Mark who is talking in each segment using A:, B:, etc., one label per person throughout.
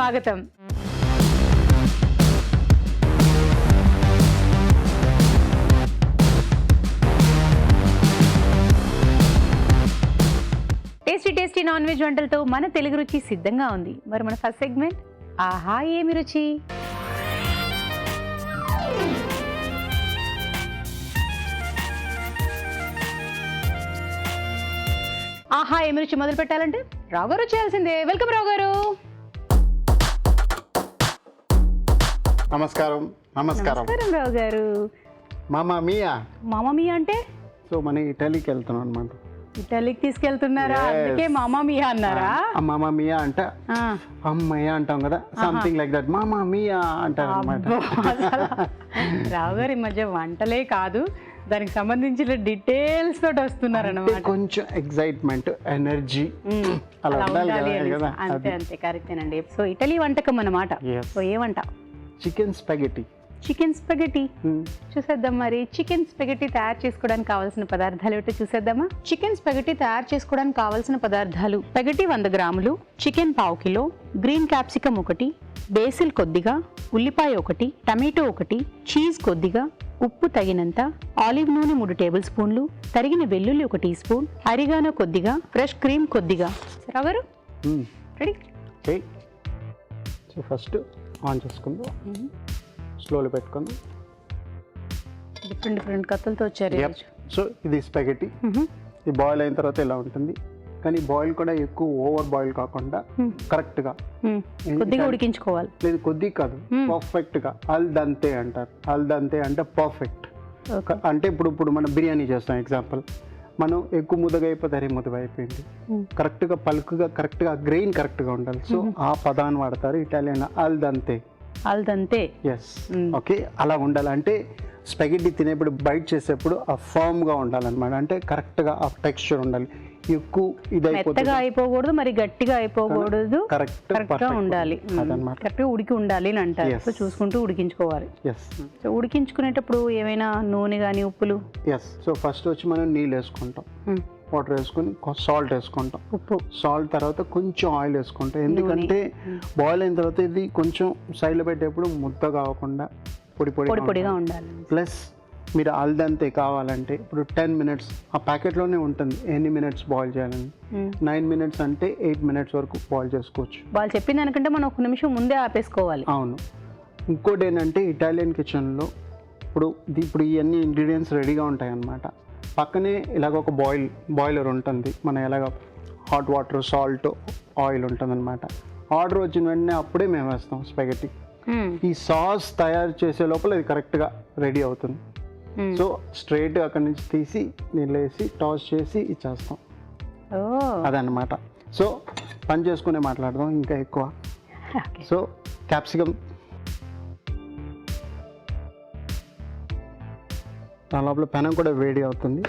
A: స్వాగతం. Tasty non veg వంటలతో మన తెలుగు రుచి సిద్ధంగా ఉంది. మరి మన ఫస్ట్ సెగ్మెంట్ ఆహా ఏమి రుచి. ఆహా ఏమి రుచి మొదలు పెట్టాలంటే రావు గారు చేయాల్సిందే. వెల్కమ్ రావు గారు.
B: నమస్కారం. నమస్కారం
A: రావు గారు.
B: మామా మియా
A: అంటే
B: సో మన ఇటలీకి వెళ్తున్నాం అనమాట.
A: ఇటలీకి తీసుకెళ్తున్నారా? అందుకే మామా మియా అన్నారా?
B: మామా మియా అంటే అమ్మయ్య అంటాం కదా, సంథింగ్ లైక్ దట్. మామా మియా అంటారు అనమాట.
A: రావు గారు ఈ మధ్య వంటలే కాదు, దానికి సంబంధించిన డీటెయిల్స్ తోటి వస్తున్నారు అన్నమాట.
B: కొంచెం ఎక్సైట్మెంట్, ఎనర్జీ అలా ఉండాలి కదా.
A: అంతే కరెక్టేనండి. సో ఇటలీ వంటకం అన్నమాట. సో ఏ వంట?
B: Chicken spaghetti.
A: చికెన్ స్పాగెటీ చూసేద్దాం. మరి చికెన్ స్పాగెటీ తయారు చేసుకోవడానికి కావాల్సిన పదార్థాలు ఏమిటో చూసేద్దామా? చికెన్ స్పాగెటీ తయారు చేసుకోవడానికి కావాల్సిన పదార్థాలు: స్పాగెటీ 100 గ్రాములు, chicken 1/2 kilo, green capsicum 1, basil కొద్దిగా, ఉల్లిపాయ 1, టమాటో 1, చీజ్ కొద్దిగా, ఉప్పు తగినంత, ఆలివ్ నూనె 3 టేబుల్ స్పూన్లు, తరిగిన వెల్లుల్లి 1 టీ స్పూన్, అరిగానో కొద్దిగా, ఫ్రెష్ క్రీమ్ కొద్దిగా. సరే గారు, రెడీ?
B: సో ఫస్ట్ ఆన్ చేసుకుందాం, స్లోలో పెట్టుకుందాం.
A: డిఫరెంట్ కత్తులతో వచ్చారు.
B: సో ఇది స్పాగెటీ. ఇది బాయిల్ అయిన తర్వాత ఇలా ఉంటుంది, కానీ బాయిల్ కూడా ఎక్కువ ఓవర్ బాయిల్ కాకుండా కరెక్ట్ గా
A: కొద్దిగా ఉడికించుకోవాలి.
B: లేదు కొద్దిగా కాదు, పర్ఫెక్ట్ గా. అల్ దంతే అంటారు. అల్ దంతే అంటే పర్ఫెక్ట్. అంటే ఇప్పుడు మనం బిర్యానీ చేస్తాం ఎగ్జాంపుల్, మనం ఎక్కువ ముద్దగా అయిపోతే అరే ముద్దగా అయిపోయింది, కరెక్ట్ గా పలుకుగా, కరెక్ట్ గా గ్రెయిన్ కరెక్ట్ గా ఉండాలి. సో ఆ పదాన్ని వాడతారు Italian, al dente.
A: Al dente.
B: Yes, okay. అలా ఉండాలి. అంటే స్పాగెటీ తినేప్పుడు బైట్ చేసేప్పుడు ఆ ఫర్మ్ గా ఉండాలన్నమాట. అంటే కరెక్ట్ గా ఆ టెక్స్చర్ ఉండాలి. ఎక్కువ
A: మెత్తగా అయిపోకూడదు, మరి గట్టిగా అయిపోకూడదు, కరెక్ట్ గా ఉండాలి, కరెక్ట్ గా ఉడికి ఉండాలి అని అంటారు. సో చూసుకుంటూ ఉడికించుకోవాలి. సో ఉడికించుకునేటప్పుడు ఏమైనా నూనె కానీ ఉప్పులు?
B: ఎస్. సో ఫస్ట్ వచ్చి మనం నీళ్ళు వేసుకుంటాం, వాటర్ వేసుకొని సాల్ట్ వేసుకుంటాం,
A: ఉప్పు, సాల్ట్
B: తర్వాత కొంచెం ఆయిల్ వేసుకుంటాం. ఎందుకంటే బాయిల్ అయిన తర్వాత ఇది కొంచెం సైడ్లో పెట్టేప్పుడు ముద్ద కాకుండా పొడిగా ఉండాలి. ప్లస్ మీరు అల్దంతే కావాలంటే ఇప్పుడు 10 మినిట్స్ ఆ ప్యాకెట్లోనే ఉంటుంది ఎన్ని మినిట్స్ బాయిల్ చేయాలని. 9 మినిట్స్ అంటే 8 మినిట్స్ వరకు బాయిల్ చేసుకోవచ్చు.
A: వాళ్ళు చెప్పిన దానికంటే మనం 1 నిమిషం ముందే ఆపేసుకోవాలి.
B: అవును. ఇంకోటి ఏంటంటే ఇటాలియన్ కిచెన్లో ఇప్పుడు ఇవన్నీ ఇంగ్రీడియంట్స్ రెడీగా ఉంటాయి అన్నమాట. పక్కనే ఇలాగ ఒక బాయిలర్ ఉంటుంది. మన ఎలాగ హాట్ వాటర్, సాల్ట్, ఆయిల్ ఉంటుంది అనమాట. ఆర్డర్ వచ్చిన వెంటనే అప్పుడే మేము వేస్తాం స్పాగెటీ. ఈ సాస్ తయారు చేసే లోపల ఇది కరెక్ట్గా రెడీ అవుతుంది. సో స్ట్రైట్ అక్కడి నుంచి తీసి నీళ్ళు వేసి టాస్ చేసి ఇచ్చేస్తాం. అదన్నమాట. సో పని చేసుకునే మాట్లాడదాం ఇంకా ఎక్కువ. సో క్యాప్సికమ్, దాని లోపల పెనం కూడా వేడి అవుతుంది.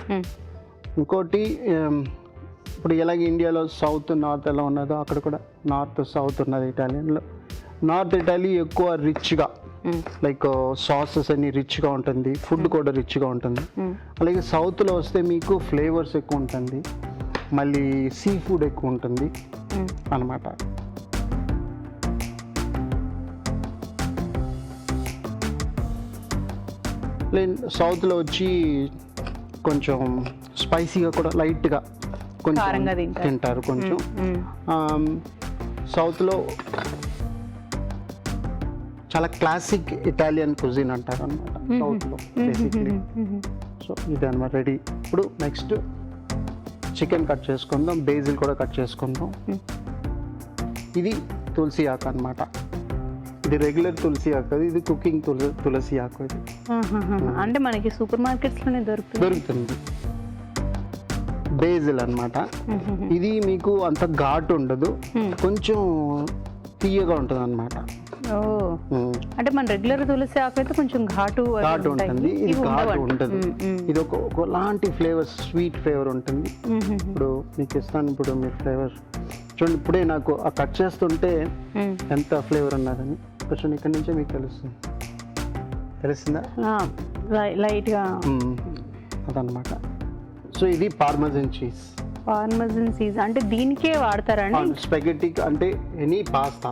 B: ఇంకోటి ఇప్పుడు ఎలాగ ఇండియాలో సౌత్ నార్త్ ఎలా ఉన్నదో అక్కడ కూడా నార్త్ సౌత్ ఉన్నది ఇటాలియన్లో. నార్త్ ఇటాలీ ఎక్కువ రిచ్గా, లైక్ సాసెస్ అన్ని రిచ్గా ఉంటుంది, ఫుడ్ కూడా రిచ్గా ఉంటుంది. అలాగే సౌత్లో వస్తే మీకు ఫ్లేవర్స్ ఎక్కువ ఉంటుంది, మళ్ళీ సీ ఫుడ్ ఎక్కువ ఉంటుంది అన్నమాట. సౌత్లో వచ్చి కొంచెం స్పైసీగా కూడా లైట్గా కొంచెం తింటారు. కొంచెం సౌత్లో చాలా క్లాసిక్ ఇటాలియన్ కుజిన్ అంటారు అనమాట సౌత్లో బేసిక్లీ. సో ఇది అనమాట రెడీ. ఇప్పుడు నెక్స్ట్ చికెన్ కట్ చేసుకుందాం, బేసిల్ కూడా కట్ చేసుకుందాం. ఇది తులసి ఆకు అనమాట. ఇది రెగ్యులర్ తులసి ఆకు, ఇది కుకింగ్ తులసి ఆకు. ఇది
A: అంటే మనకి సూపర్ మార్కెట్స్ లోనే
B: దొరుకుతుంది. బేసిల్ అన్నమాట. ఇది మీకు అంత ఘాటు ఉండదు, కొంచెం తీయగా ఉంటుంది అన్నమాట.
A: అంటే మన రెగ్యులర్ తులసి ఆకు అయితే కొంచెం ఘాటు
B: ఉంటుంది, ఇది ఘాటు ఉంటుంది. ఇది ఒకలాంటి ఫ్లేవర్, స్వీట్ ఫ్లేవర్ ఉంటుంది. ఇప్పుడు మీకు ఇస్తాను, ఇప్పుడు మీరు ఫ్లేవర్ చూడండి. ఇప్పుడే నాకు ఆ కట్ చేస్తుంటే ఎంత ఫ్లేవర్ ఉన్నదని కొంచెం ఇక్కడ నుంచే మీకు తెలుస్తుందా
A: లైట్గా
B: అదనమాట. సో ఇది పార్మెజన్ చీజ్.
A: పార్మెజన్ చీజ్ అంటే దీనికే వాడతారా అండి?
B: స్పెగెటీ అంటే ఎనీ పాస్తా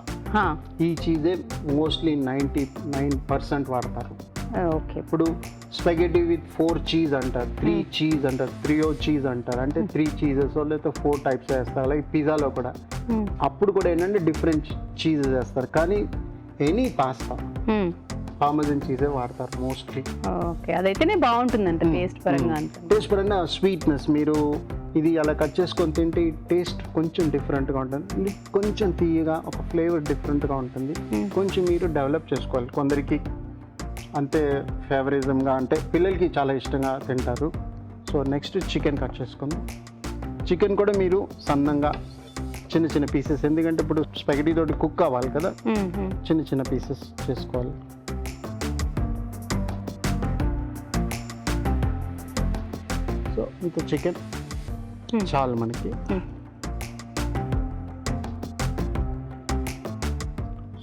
B: ఈ చీజే మోస్ట్లీ 99% వాడతారు.
A: ఓకే.
B: ఇప్పుడు స్పెగెటీ విత్ 4 చీజ్ అంటారు, 3 చీజ్ అంటారు, 3 చీజ్ అంటారు, అంటే 3 చీజెస్ లేకపోతే 4 టైప్స్ వేస్తారు. అలాగే పిజ్జాలో కూడా అప్పుడు కూడా ఏంటంటే డిఫరెంట్ చీజెస్ వేస్తారు, కానీ ఎనీ పాస్తా పార్మెజన్ చీజే వాడతారు మోస్ట్లీ.
A: ఓకే, అదైతేనే బాగుంటుందంట టేస్ట్ పరంగా.
B: టేస్ట్ పరంగా స్వీట్నెస్ మీరు ఇది అలా కట్ చేసుకొని తింటే టేస్ట్ కొంచెం డిఫరెంట్గా ఉంటుంది, ఇది కొంచెం తీయగా ఒక ఫ్లేవర్ డిఫరెంట్గా ఉంటుంది. కొంచెం మీరు డెవలప్ చేసుకోవాలి. కొందరికి అంతే ఫేవరిజంగా అంటే పిల్లలకి చాలా ఇష్టంగా తింటారు. సో నెక్స్ట్ చికెన్ కట్ చేసుకుందాం. చికెన్ కూడా మీరు సన్నంగా చిన్న చిన్న పీసెస్, ఎందుకంటే ఇప్పుడు స్పెగటీ తోటి కుక్ అవ్వాలి కదా, చిన్న చిన్న పీసెస్ చేసుకోవాలి. సో ఇంత చికెన్ చాలు మనకి.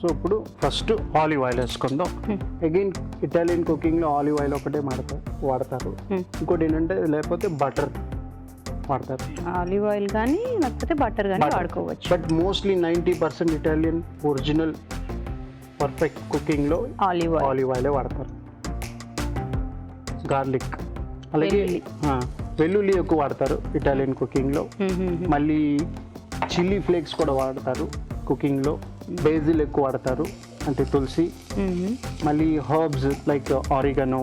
B: సో ఇప్పుడు ఫస్ట్ ఆలివ్ ఆయిల్ వేసుకుందాం. అగైన్ ఇటాలియన్ కుకింగ్లో ఆలివ్ ఆయిల్ ఒకటే వాడతారు. ఇంకోటి ఏంటంటే లేకపోతే బటర్ వాడతారు.
A: ఆలివ్ ఆయిల్ కానీ లేకపోతే బటర్ కానీ వాడుకోవచ్చు.
B: But mostly 90% Italian original perfect కుకింగ్లో ఆలివ్ ఆయిలే వాడతారు. గార్లిక్ అలాగే వెల్లుల్లి ఎక్కువ వాడతారు ఇటాలియన్ కుకింగ్లో. మళ్ళీ చిల్లీ ఫ్లేక్స్ కూడా వాడతారు కుకింగ్లో. బేజిల్ ఎక్కువ వాడతారు అంటే తులసి. మళ్ళీ హర్బ్స్ లైక్ ఆరిగనో.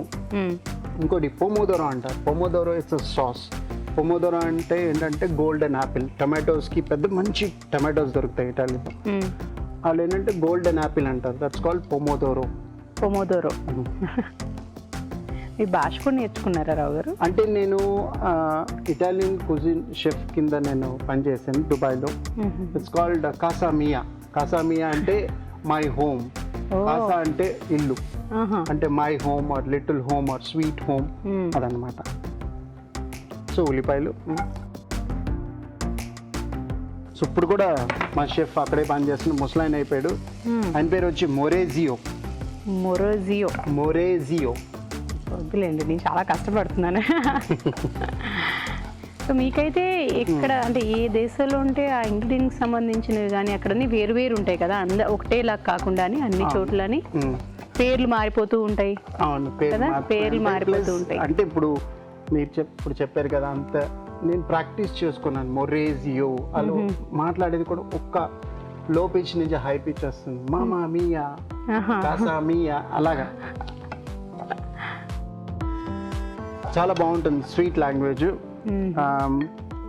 B: ఇంకోటి పొమోదోరో అంటారు. పొమోదోరో ఇట్స్ అ సాస్. పొమోదోరో అంటే ఏంటంటే గోల్డెన్ యాపిల్. టమాటోస్కి పెద్ద మంచి టమాటోస్ దొరుకుతాయి ఇటాలీలో. వాళ్ళు ఏంటంటే గోల్డెన్ యాపిల్ అంటారు. That's called pomodoro.
A: పొమోదోరో మీ భాష కూడా నేర్చుకున్నారా రావు గారు?
B: అంటే నేను ఇటాలియన్ కుజిన్ షెఫ్ కింద నేను పనిచేశాను దుబాయ్లో. It's called కాసామియా. కాసామియా అంటే మై హోమ్. కాసా అంటే ఇల్లు, అంటే my home or little home or sweet home అదనమాట. సో ఉల్లిపాయలు. సో ఇప్పుడు కూడా మా షెఫ్ అక్కడే పనిచేస్తున్న ముసలాయన అయిపోయాడు. ఆయన పేరు వచ్చి మొరేజియో. మొరేజియో
A: వద్దులేండి, నేను చాలా కష్టపడుతున్నాను. సో మీకైతే ఎక్కడ అంటే ఏ దేశంలో ఉంటే ఆ ఇంగ్రీడియంట్కి సంబంధించినవి కానీ అక్కడన్నీ వేరు వేరు ఉంటాయి కదా, ఒకటేలా కాకుండా అన్ని చోట్లని పేర్లు మారిపోతూ ఉంటాయి.
B: అవును,
A: పేర్లు మారిపోతూ ఉంటాయి.
B: అంటే ఇప్పుడు మీరు ఇప్పుడు చెప్పారు కదా, అంత నేను ప్రాక్టీస్ చేసుకున్నాను. మొరేజియో అలా మాట్లాడేది కూడా ఒక్క లో పిచ్ నుంచి హై పిచ్ వస్తుంది. మామా మియా, కాసా మియా అలాగా చాలా బాగుంటుంది స్వీట్ లాంగ్వేజ్.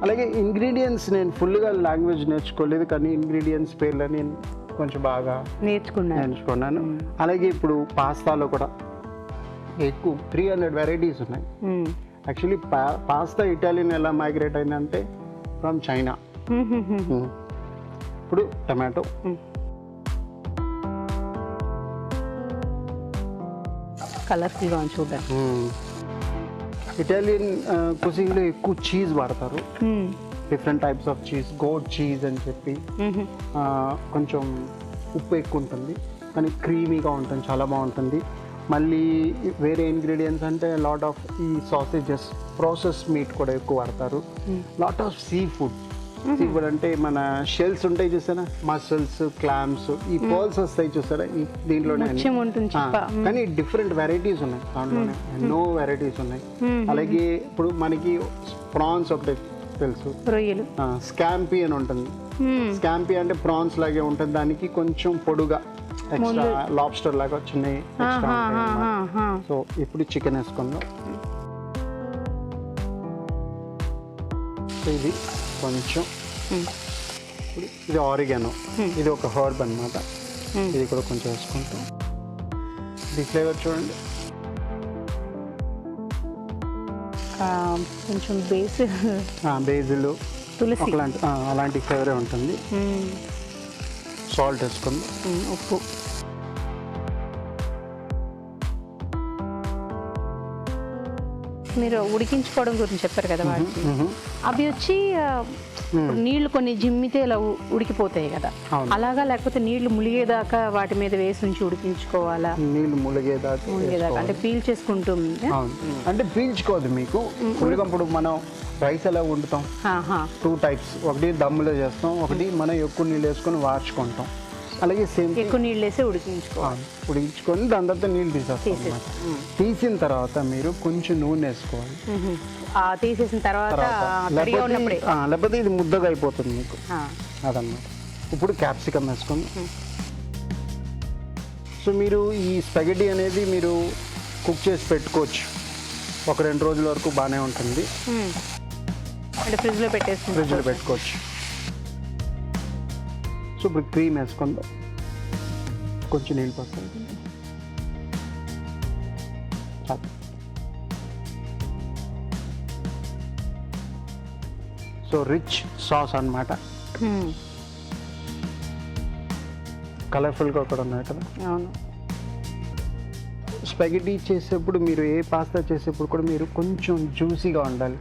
B: అలాగే ఇంగ్రీడియంట్స్ నేను ఫుల్గా లాంగ్వేజ్ నేర్చుకోలేదు, కానీ ఇంగ్రీడియంట్స్ పేర్లు నేను కొంచెం బాగా నేర్చుకున్నాను. అలాగే ఇప్పుడు పాస్తాలో కూడా ఎక్కువ 300 వెరైటీస్ ఉన్నాయి. యాక్చువల్లీ పాస్తా ఇటాలియన్ ఎలా మైగ్రేట్ అయిందంటే ఫ్రమ్ చైనా. ఇప్పుడు టమాటో,
A: కలర్ఫుల్గా చూడండి.
B: ఇటాలియన్ కుజిన్లో ఎక్కువ చీజ్ వాడతారు. Different types of cheese, goat cheese అని చెప్పి. కొంచెం ఉప్పు ఎక్కువ ఉంటుంది కానీ క్రీమీగా ఉంటుంది, చాలా బాగుంటుంది. మళ్ళీ వేరే ఇంగ్రీడియంట్స్ అంటే లాట్ ఆఫ్ ఈ సాసేజెస్, ప్రాసెస్ మీట్ కూడా ఎక్కువ వాడతారు. Lot of sea food. Sea food అంటే మన షెల్స్ ఉంటాయి చూసారా, మసల్స్, క్లామ్స్, ఈ పర్ల్స్ వస్తాయి చూసారా దీంట్లోనే. కానీ డిఫరెంట్ వెరైటీస్ ఉన్నాయి దాంట్లోనే, ఎన్నో వెరైటీస్ ఉన్నాయి. అలాగే ఇప్పుడు మనకి ప్రాన్స్ ఒకటి తెలుసు, స్కాంపీ అని ఉంటుంది. స్కాంపీ అంటే ప్రాన్స్ లాగే ఉంటుంది, దానికి కొంచెం పొడుగా ఎక్స్ట్రా లాబ్స్టర్ లాగా చిన్నవి ఎక్స్ట్రా ఉంటాయి. సో ఇప్పుడు చికెన్ వేసుకుందాం. ఇది కొంచెం, ఇది ఆరిగానో, ఇది ఒక హర్బ్ అనమాట. ఇది కూడా కొంచెం వేసుకుంటాం. ఇది ఫ్లేవర్ చూడండి,
A: కొంచెం
B: బేసిల్, తులసి అలాంటి ఫ్లేవరే ఉంటుంది. సాల్ట్ వేసుకుందాం,
A: ఉప్పు, మీరు ఉడికించుకోవడం గురించి చెప్పారు కదా వాటికి, అవి వచ్చి ఇప్పుడు నీళ్లు కొన్ని జిమ్మితే ఇలా ఉడికిపోతాయి కదా,
B: అవును.
A: అలాగా లేకపోతే నీళ్లు ములిగేదాకా వాటి మీద వేసి ఉంచి ఉడికించుకోవాలా?
B: నీళ్ళు ములిగేదాకా
A: అంటే పీల్ చేసుకుంటుంది.
B: అవును, అంటే పీల్చుకోదు మీకు. ఉడికినప్పుడు మనం రైస్ ఎలా వండుతాం, 2 టైప్స్, ఒకటి దమ్ములో చేస్తాం, ఒకటి మనం ఎక్కువ నీళ్ళు వేసుకొని వార్చుకుంటాం. అలాగే సేమ్
A: ఎక్కువ నీళ్ళు వేసి ఉడికించుకోవాలి.
B: ఉడికించుకొని దాని తర్వాత నీళ్ళు తీసేస్తాం. తీసిన తర్వాత మీరు కొంచెం నూనె వేసుకోవాలి.
A: తీసేసిన తర్వాత తడిగా ఉన్నప్పుడే.
B: లేకపోతే ఇది ముద్దగా అయిపోతుంది మీకు, అదన్నమాట. ఇప్పుడు క్యాప్సికమ్ వేసుకోండి. సో మీరు ఈ స్పగెటీ అనేది మీరు కుక్ చేసి పెట్టుకోవచ్చు, 1-2 రోజుల వరకు బాగానే ఉంటుంది.
A: అంటే ఫ్రిడ్జ్లో
B: పెట్టుకోవచ్చు. సో ఇప్పుడు క్రీమ్ వేసుకుందాం, కొంచెం నీళ్ళు పోస్తాం. సో రిచ్ సాస్ అన్నమాట, కలర్ఫుల్గా కూడా ఉన్నాయి కదా.
A: అవును.
B: స్పగెటీ చేసేప్పుడు మీరు ఏ పాస్తా చేసేప్పుడు కూడా మీరు కొంచెం జ్యూసీగా ఉండాలి,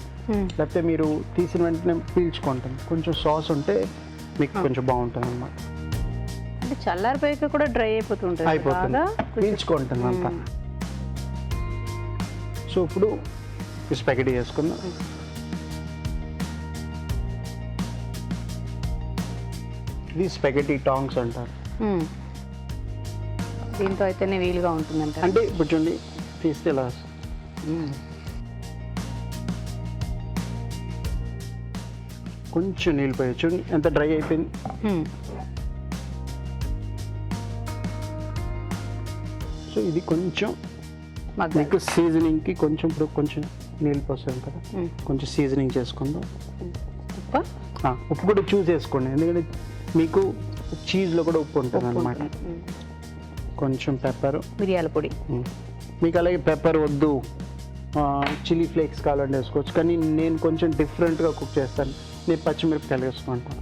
B: లేకపోతే మీరు తీసిన వెంటనే పీల్చుకుంటుంది. కొంచెం సాస్ ఉంటే మీకు కొంచెం బాగుంటుంది అన్నమాట.
A: అంటే చల్లారిపోయాక కూడా డ్రై అయిపోతుంది,
B: పీల్చుకుంటుంది అంతా. సో ఇప్పుడు స్పగెటీ వేసుకుందాం. ఇది స్పగెటీ టాంగ్స్ అంటారు.
A: దీంతో అయితేనే వీలుగా ఉంటుంది అంటే.
B: అంటే ఇప్పుడు చూడండి, తీస్తే ఇలా కొంచెం నీళ్ళు పోయచ్చు. ఎంత డ్రై అయిపోయింది. సో ఇది కొంచెం మీకు సీజనింగ్కి కొంచెం ఇప్పుడు కొంచెం నీళ్ళు పోసాం కదా, కొంచెం సీజనింగ్ చేసుకుందాం. ఉప్పు కూడా చూస్ చేసుకోండి, ఎందుకంటే మీకు చీజ్లో కూడా ఉప్పు ఉంటుంది అన్నమాట. కొంచెం పెప్పర్,
A: మిరియాల పొడి.
B: మీకు అలాగే పెప్పర్ వద్దు, చిల్లీ ఫ్లేక్స్ కావాలంటే వేసుకోవచ్చు. కానీ నేను కొంచెం డిఫరెంట్గా కుక్ చేస్తాను, నేను పచ్చిమిరపకాయలు వేసుకుంటాను.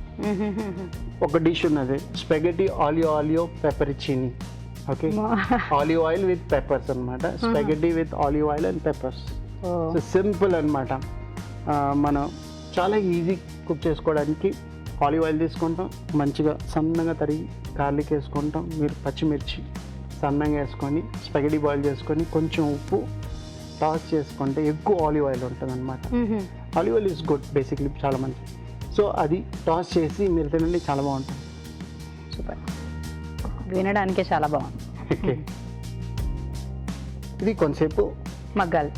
B: ఒక డిష్ ఉన్నది, spaghetti aglio peperoncino. Okay, olive oil with peppers అనమాట. Spaghetti with olive oil and peppers. So simple అనమాట. మనం చాలా ఈజీ కుక్ చేసుకోవడానికి. ఆలివ్ ఆయిల్ తీసుకుంటాం, మంచిగా సన్నగా తరిగి గార్లిక్ వేసుకుంటాం. మీరు పచ్చిమిర్చి సన్నగా వేసుకొని స్పగెటీ బాయిల్ చేసుకొని కొంచెం ఉప్పు టాస్ చేసుకుంటే ఎక్కువ ఆలివ్ ఆయిల్ ఉంటుంది అనమాట. Olive oil is good basically, చాలా మంచిది. సో అది టాస్ చేసి మీరు తినండి, చాలా బాగుంటుంది.
A: సూపర్, వినడానికే చాలా బాగుంది.
B: ఇది కొంతసేపు
A: మగ్గాలి.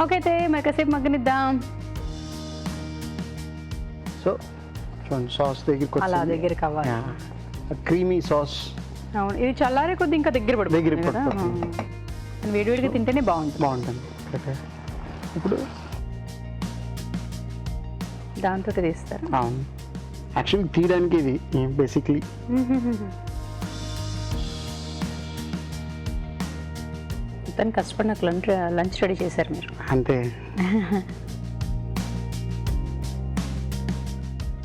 A: ఓకే, అయితే మరి కాసేపు మగ్గనిద్దాం.
B: సో చూడండి, సాస్
A: దగ్గరికి అవ్వాలి,
B: క్రీమీ సాస్.
A: అవును, ఇది చల్లారే కొద్ది ఇంకా దగ్గర పడిపోతుంది. వేడివేడిగా తింటేనే బాగుంటుంది.
B: ఓకే, ఇప్పుడు
A: దాంతో తీస్తారు.
B: అవును, యాక్చువల్లీ తీయడానికి ఇది బేసిక్లీ.
A: మొత్తానికి కష్టపడి నాకు లంచ్ రెడీ చేశారు మీరు.
B: అంతే.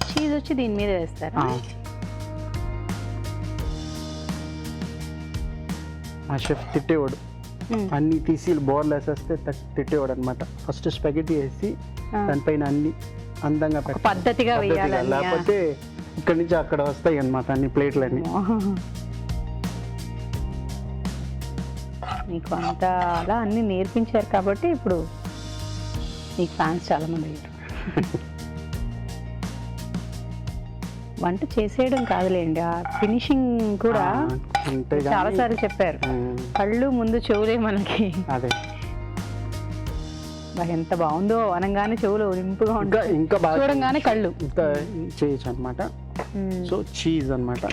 A: చీజ్ వచ్చి దీని మీద వేస్తారు.
B: ఆ షెఫ్ తిట్టేవాడు, అన్ని తీసి బోర్లు వేసేస్తే తిట్టేవాడు అనమాట. ఫస్ట్ స్పగెటీ వేసి దానిపైన అన్ని అందంగా
A: పద్ధతిగా వేయాలి,
B: లేకపోతే ఇక్కడి నుంచి అక్కడ వస్తాయి అనమాట అన్ని ప్లేట్లన్నీ.
A: మీకు అంతా అలా అన్ని నేర్పించారు కాబట్టి ఇప్పుడు మీకు ఫ్యాన్స్ చాలా మంది అయ్యారు. వంట చేసేయడం కాదులేండి, ఆ ఫినిషింగ్ కూడా చాలాసార్లు చెప్పారు. కళ్ళు ముందు చెవులే మనకి.
B: అదే,
A: ఎంత బాగుందో అనగానే చెవులు నింపుగా ఉంటాయి,
B: ఇంకా బాగా
A: చూడంగానే కళ్ళు
B: ఇంకా చేయొచ్చు అనమాట. సో చీజ్ అనమాట,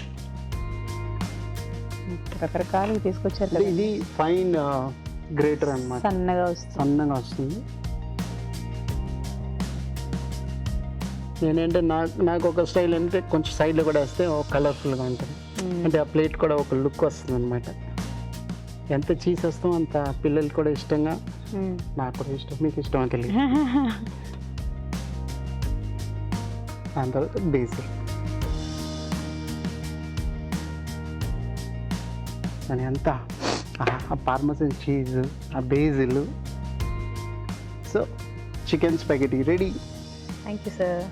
A: రకరకాలు తీసుకొచ్చారు కదా.
B: ఇది ఫైన్ గ్రేటర్ అనమాట,
A: సన్నగా
B: వస్తుంది. నేనంటే నాకు ఒక స్టైల్ అంటే కొంచెం సైడ్లో కూడా వేస్తే కలర్ఫుల్గా ఉంటుంది, అంటే ఆ ప్లేట్ కూడా ఒక లుక్ వస్తుంది అనమాట. ఎంత చీజ్ వస్తాం అంత పిల్లలు కూడా ఇష్టంగా, నాకు కూడా ఇష్టం, మీకు ఇష్టమో తెలియదు. దాని తర్వాత బేసిల్, దాని అంతా ఆ పార్మసన్ చీజ్, ఆ బేజిల్ chicken spaghetti ready.
A: Thank you sir.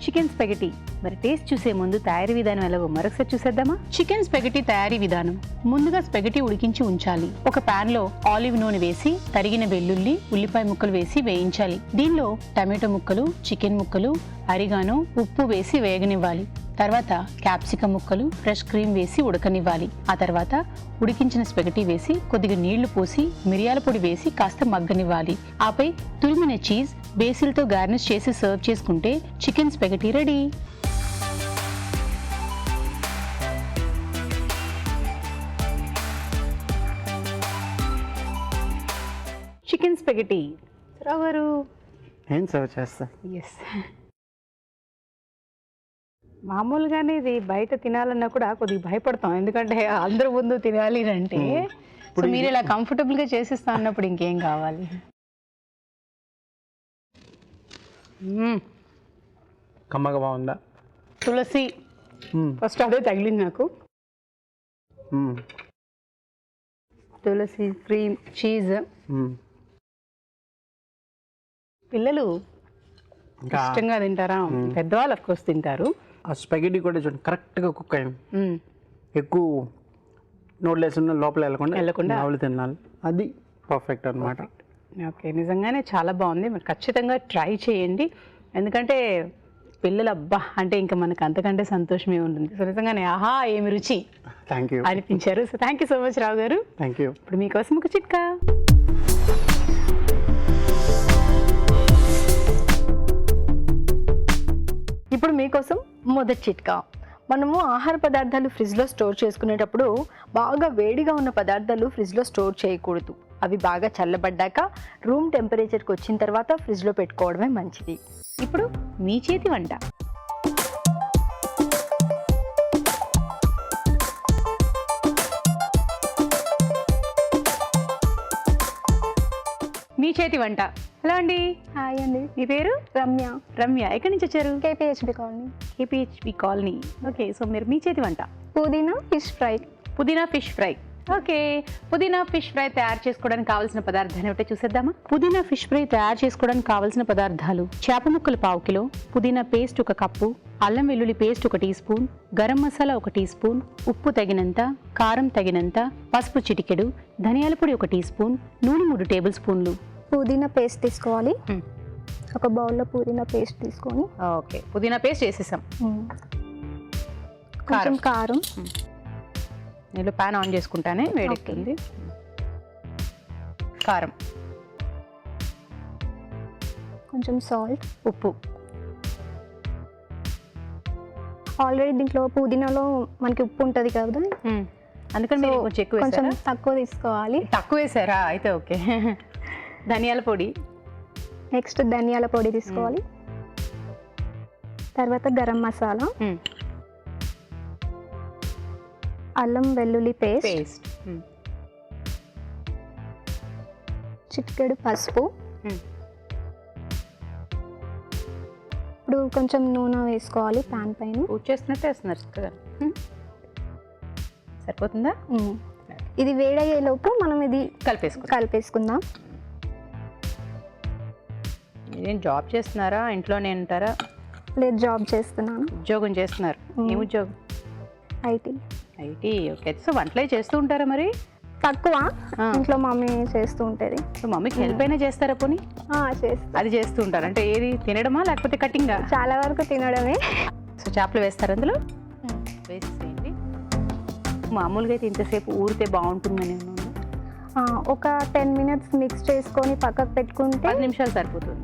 A: Chicken spaghetti మరి టేస్ట్ చూసే ముందు తయారీ విధానం ఎలాగో మరొకసారి చూసేద్దామా. చికెన్ స్పెగటీ తయారీ విధానం. ముందుగా స్పెగటీ ఉడికించి ఉంచాలి. ఒక పాన్ లో ఆలివ్ నూనె వేసి తరిగిన వెల్లుల్లి, ఉల్లిపాయ ముక్కలు వేసి వేయించాలి. దీనిలో టమాటో ముక్కలు, చికెన్ ముక్కలు, అరిగానో, ఉప్పు వేసి వేగనివ్వాలి. తర్వాత క్యాప్సికమ్ ముక్కలు, ఫ్రెష్ క్రీమ్ వేసి ఉడకనివ్వాలి. ఆ తర్వాత ఉడికించిన స్పెగటీ వేసి కొద్దిగా నీళ్లు పోసి మిరియాల పొడి వేసి కాస్త మగ్గనివ్వాలి. ఆపై తురిమిన చీజ్, బేసిల్తో గార్నిష్ చేసి సర్వ్ చేసుకుంటే chicken spaghetti ready. Chicken spaghetti Rao గారు
B: ఏం సర్వ్ చేస్తా.
A: ఎస్, మామూలుగానే ఇది బయట తినాలన్నా కూడా కొద్దిగా భయపడతాం, ఎందుకంటే అందరూ ముందు తినాలి అంటే. సో మీరు ఇలా కంఫర్టబుల్ గా చేసిస్తా అన్నప్పుడు ఇంకేం కావాలి.
B: కమ్మగా బాగుందా?
A: తులసి ఫస్ట్ అదే తగిలింది నాకు. తులసి, క్రీమ్, చీజ్. పిల్లలు ఇష్టంగా తింటారా? పెద్దవాళ్ళు అఫ్కోర్స్ తింటారు.
B: ఆ స్పెగటీ కూడా చూడండి కరెక్ట్గా కుక్ అయింది. ఎక్కువ నోట్లో వేసిన లోపల వెళ్ళకుండా ఆవులు తినాలి, అది పర్ఫెక్ట్ అనమాట.
A: ఓకే, నిజంగానే చాలా బాగుంది. మరి ఖచ్చితంగా ట్రై చేయండి, ఎందుకంటే పిల్లలు అబ్బా అంటే ఇంకా మనకు అంతకంటే సంతోషమే ఉంటుంది. సో నిజంగానే ఆహా ఏమి రుచి
B: థ్యాంక్ యూ
A: అనిపించారు. So thank you so much Rao గారు.
B: Thank you.
A: ఇప్పుడు మీకోసం ఒక చిట్కా.
C: ఇప్పుడు మీకోసం మొదటి చిట్కా. మనము ఆహార పదార్థాలు ఫ్రిడ్జ్లో స్టోర్ చేసుకునేటప్పుడు బాగా వేడిగా ఉన్న పదార్థాలు ఫ్రిడ్జ్లో స్టోర్ చేయకూడదు. అవి బాగా చల్లబడ్డాక రూమ్ టెంపరేచర్కి వచ్చిన తర్వాత ఫ్రిడ్జ్లో పెట్టుకోవడమే మంచిది.
A: ఇప్పుడు మీ చేతి వంట. మీ చేతి వంట. హలో అండి.
C: హాయ్ అండి,
A: మీ పేరు?
C: రమ్య.
A: రమ్య. ఎక్కడి నుంచి వచ్చారు?
C: KPHB colony.
A: KPHB colony. Okay, so మీరు మీ చేతి వంట.
C: పుదీనా ఫిష్ ఫ్రై.
A: పుదీనా ఫిష్ ఫ్రై. ఓకే, పుదీనా ఫిష్ ఫ్రై తయారు చేసుకోవడానికి కావాల్సిన పదార్థాలు ఏమిటో చూసేద్దామా. పుదీనా ఫిష్ ఫ్రై తయారు చేసుకోవడానికి కావాల్సిన పదార్థాలు: చేప ముక్కలు 1/2 కిలో, పుదీనా పేస్ట్ 1 కప్పు, అల్లం వెల్లుల్లి paste 1 teaspoon, garam masala 1 teaspoon, ఉప్పు తగినంత, కారం తగినంత, పసుపు చిటికెడు, ధనియాల పొడి 1 టీ స్పూన్, నూనె 3 టేబుల్ స్పూన్లు.
C: పుదీనా పేస్ట్ తీసుకోవాలి. ఒక బౌల్లో పుదీనా పేస్ట్ తీసుకొని.
A: ఓకే, పుదీనా పేస్ట్ వేసేసాం.
C: కొంచెం కారం.
A: నేను ప్యాన్ ఆన్ చేసుకుంటానే, వేడెక్కింది. కారం,
C: కొంచెం సాల్ట్,
A: ఉప్పు.
C: ఆల్రెడీ దీంట్లో పుదీనాలో మనకి ఉప్పు ఉంటుంది కదా,
A: అందుకని మీరు కొంచెం ఎక్కువ
C: కొంచెం
A: వేసారా?
C: తక్కువ తీసుకోవాలి.
A: తక్కువ వేసారా? అయితే ఓకే. ధనియాల పొడి.
C: నెక్స్ట్ ధనియాల పొడి తీసుకోవాలి. తర్వాత గరం మసాలా, అల్లం వెల్లుల్లి పేస్ట్, చిటికెడు పసుపు. ఇప్పుడు కొంచెం నూనె వేసుకోవాలి ప్యాన్ పైన.
A: పూజ చేస్తున్నట్టు వేస్తున్నారు కదా, సరిపోతుందా?
C: ఇది వేడయ్యేలోపు మనం ఇది కలిపేసుకుందాం.
A: ఏం జాబ్ చేస్తున్నారా, ఇంట్లోనే ఉంటారా?
C: లేదు, జాబ్ చేస్తున్నాను.
A: ఉద్యోగం చేస్తున్నారు. ఏం ఉద్యోగం?
C: ఐటీ.
A: ఐటీ. ఓకే, సో వంటలే చేస్తూ ఉంటారా మరి?
C: తక్కువ, ఇంట్లో మమ్మీ చేస్తూ ఉంటుంది.
A: సో మమ్మీకి హెల్ప్ అయినా చేస్తారా పోనీ?
C: చేస్తా.
A: అది చేస్తూ ఉంటారు అంటే ఏది, తినడమా లేకపోతే కటింగా?
C: చాలా వరకు తినడమే.
A: సో చేపలు వేస్తారు అందులో, వేసేయండి. మామూలుగా అయితే ఇంతసేపు ఊరితే బాగుంటుందని
C: ఒక 10 మినిట్స్ మిక్స్ చేసుకొని పక్కకు పెట్టుకుంటే
A: 10 నిమిషాలు సరిపోతుంది.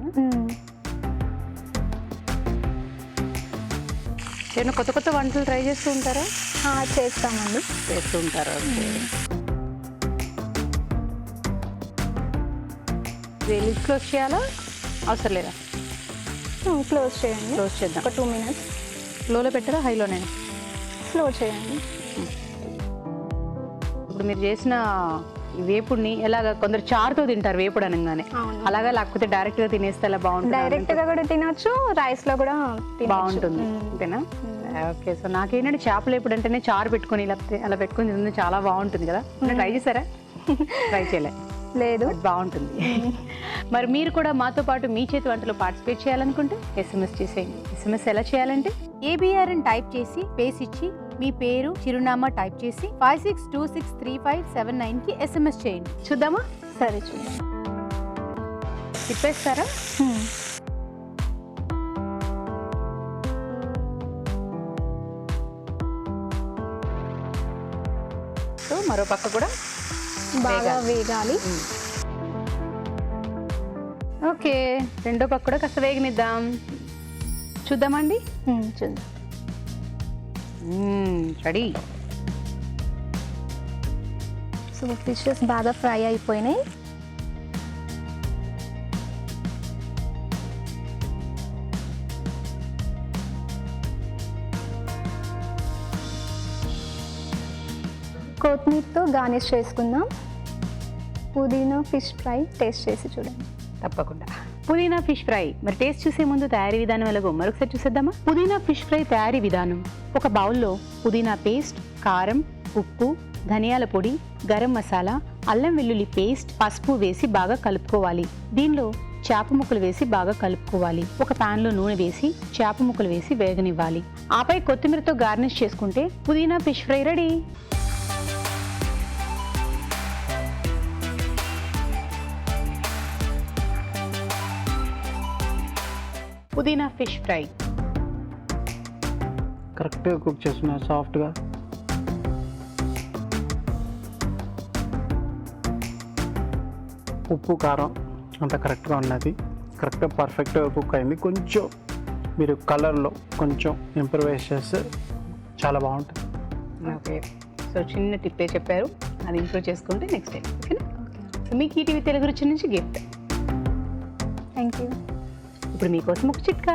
A: ఏమైనా కొత్త కొత్త వంటలు ట్రై చేస్తూ ఉంటారా?
C: చేస్తామండి.
A: చేస్తూ ఉంటారు. లిడ్ క్లోజ్ చేయాలా, అవసరం లేదా?
C: క్లోజ్ చేయండి.
A: క్లోజ్ చేద్దాం.
C: ఒక 2 మినిట్స్.
A: లోలో పెట్టారా, హైలోనే?
C: స్లో చేయండి.
A: ఇప్పుడు మీరు చేసిన వేపుడిని ఎలాగ కొందరు చారుతో తింటారు వేపుడు అనగానే, అలాగా లేకపోతే డైరెక్ట్ గా తినేస్తే అలా బాగుంటుంది?
C: డైరెక్ట్ గా కూడా తినొచ్చు, రైస్ లో కూడా
A: బాగుంటుంది. అంతేనా? ఓకే, సో నాకేంటంటే చేపలు వేపుడు అంటేనే చారు పెట్టుకొని ఇలా అలా పెట్టుకొని తింటే చాలా బాగుంటుంది కదా. ట్రై చేశారా? ట్రై చేయలే.
C: లేదు.
A: బట్ బాగుంటుంది. మరి మీరు కూడా మాతో పాటు మీ చేతి వంటలో పార్టిసిపేట్ చేయాలనుకుంటే SMS చేసేయండి. SMS ఎలా చేయాలంటే ABR అని టైప్ చేసి పేస్ ఇచ్చి మీ పేరు చిరునామా టైప్ చేసి 56263579కి SMS చేయండి. చూద్దామా?
C: సరే చూడండి.
A: తిప్పేస్తారా? సో మరో పక్క కూడా
C: బాగా వేగాలి.
A: ఓకే, రెండో పక్క కూడా కాస్త వేగనిద్దాం. చూద్దామండి.
C: చూద్దాం.
A: రెడీ.
C: సో ఫిషెస్ బాగా ఫ్రై అయిపోయినాయి. కొత్తిమీరతో గార్నిష్ చేసుకుందాం. పుదీనా ఫిష్ ఫ్రై టేస్ట్ చేసి చూడండి.
A: తప్పకుండా. పుదీనా ఫిష్ ఫ్రై మరి టేస్ట్ చూసే ముందు తయారీ విధానం ఎలాగో మరొకసారి చూసేద్దామా? పుదీనా ఫిష్ ఫ్రై తయారీ విధానం: ఒక బౌల్లో పుదీనా పేస్ట్, కారం, ఉప్పు, ధనియాల పొడి, గరం మసాలా, అల్లం వెల్లుల్లి పేస్ట్, పసుపు వేసి బాగా కలుపుకోవాలి. దీనిలో చేప ముక్కలు వేసి బాగా కలుపుకోవాలి. ఒక పాన్ లో నూనె వేసి చేప ముక్కలు వేసి వేగనివ్వాలి. ఆపై కొత్తిమీరతో గార్నిష్ చేసుకుంటే పుదీనా ఫిష్ ఫ్రై రెడీ. పుదీనా ఫిష్ ఫ్రై
B: కరెక్ట్గా కుక్ చేస్తున్నా, సాఫ్ట్గా. ఉప్పు కారం అంత కరెక్ట్గా ఉన్నది, కరెక్ట్గా పర్ఫెక్ట్గా కుక్ అయింది. కొంచెం మీరు కలర్లో కొంచెం ఇంప్రూవైజ్ చేస్తే చాలా బాగుంటుంది.
A: ఓకే, సో చిన్న టిప్పే చెప్పారు, అది ఇంప్రూవ్ చేసుకుంటే నెక్స్ట్ టైం. ఓకేనా? సో మీకు ఈటీవీ తెలుగు రుచి నుంచి గిఫ్ట్.
C: Thank you.
A: ఇప్పుడు మీకోసం ఒక చిట్కా.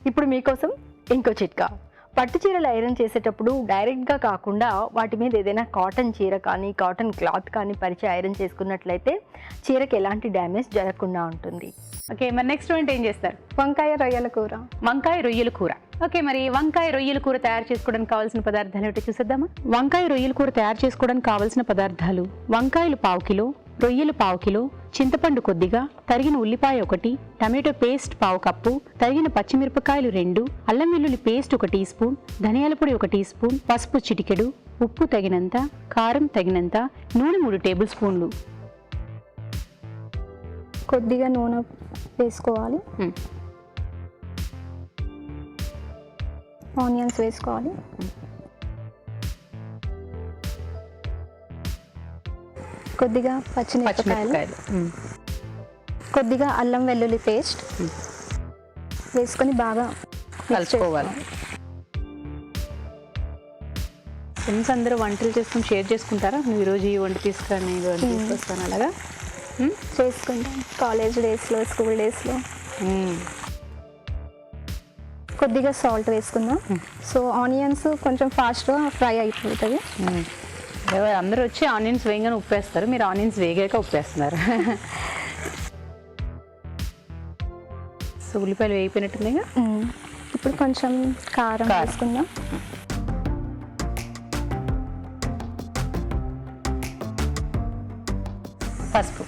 C: ఇప్పుడు మీకోసం ఇంకో చిట్కా. పట్టు చీరలు ఐరన్ చేసేటప్పుడు డైరెక్ట్గా కాకుండా వాటి మీద ఏదైనా కాటన్ చీర కానీ కాటన్ క్లాత్ కానీ పరిచి ఐరన్ చేసుకున్నట్లయితే చీరకి ఎలాంటి డ్యామేజ్ జరగకుండా ఉంటుంది.
A: ఓకే, మరి నెక్స్ట్ వంట ఏం చేస్తారు?
C: వంకాయ రొయ్యల కూర.
A: వంకాయ రొయ్యల కూర. ఓకే, మరి వంకాయ రొయ్యల కూర తయారు చేసుకోవడానికి కావాల్సిన పదార్థాలు ఏంటో చూసేద్దామా? వంకాయ రొయ్యల కూర తయారు చేసుకోవడానికి కావాల్సిన పదార్థాలు: వంకాయలు 1/2 కిలో, రొయ్యలు 1/2 కిలో, చింతపండు కొద్దిగా, తరిగిన ఉల్లిపాయ 1, టమాటో పేస్ట్ 1/2 కప్పు, తరిగిన పచ్చిమిరపకాయలు 2, అల్లం వెల్లుల్లి పేస్ట్ 1 టీ స్పూన్, ధనియాల పొడి 1 టీ స్పూన్, పసుపు చిటికెడు, ఉప్పు తగినంత, కారం తగినంత, నూనె 3 టేబుల్ స్పూన్లు.
C: కొద్దిగా నూనె వేసుకోవాలి. ఆనియన్స్ వేసుకోవాలి. కొద్దిగా పచ్చిమిరపకాయలు, కొద్దిగా అల్లం వెల్లుల్లి పేస్ట్ వేసుకొని బాగా
A: కలుపుకోవాలి. ఫ్రెండ్స్ అందరూ వంటలు చేసుకుని షేర్ చేసుకుంటారా? నువ్వు ఈరోజు ఈ వంట తీసుకుని ఈ వంట తీసుకొస్తాను అలాగా
C: చేసుకుంటాం. కాలేజ్ డేస్లో, స్కూల్ డేస్లో. కొద్దిగా సాల్ట్ వేసుకుందాం. సో ఆనియన్స్ కొంచెం ఫాస్ట్గా ఫ్రై అయిపోతుంది.
A: అందరూ వచ్చి ఆనియన్స్ వేయగానే ఉప్పేస్తారు, మీరు ఆనియన్స్ వేగాక ఉప్పేస్తున్నారు. సో ఉల్లిపాయలు వేయిపోయినట్టుందిగా.
C: ఇప్పుడు కొంచెం కారం వేసుకుందాం.
A: పసుపు,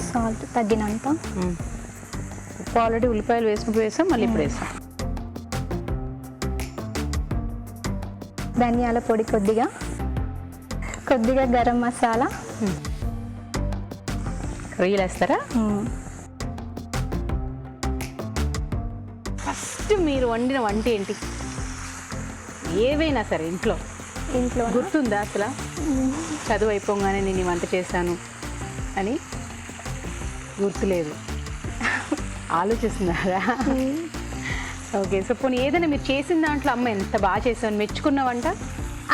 C: సాల్ట్ తగ్గినంత.
A: ఉప్పు ఆల్రెడీ ఉల్లిపాయలు వేసినప్పుడు వేసాం, మళ్ళీ ఇప్పుడు వేసాం.
C: ధనియాల పొడి కొద్దిగా, కొద్దిగా గరం మసాలా.
A: రొయ్యలు వేస్తారా? ఫస్ట్ మీరు వండిన వంట ఏంటి? ఏవైనా సరే ఇంట్లో గుర్తుందా అసలు? చదువు అయిపోగానే నేను ఈ వంట చేశాను అని గుర్తులేదు, ఆలోచిస్తున్నారా? ఓకే, సో పోనీ ఏదైనా మీరు చేసిన దాంట్లో అమ్మ ఎంత బాగా చేసాను మెచ్చుకున్న వంట?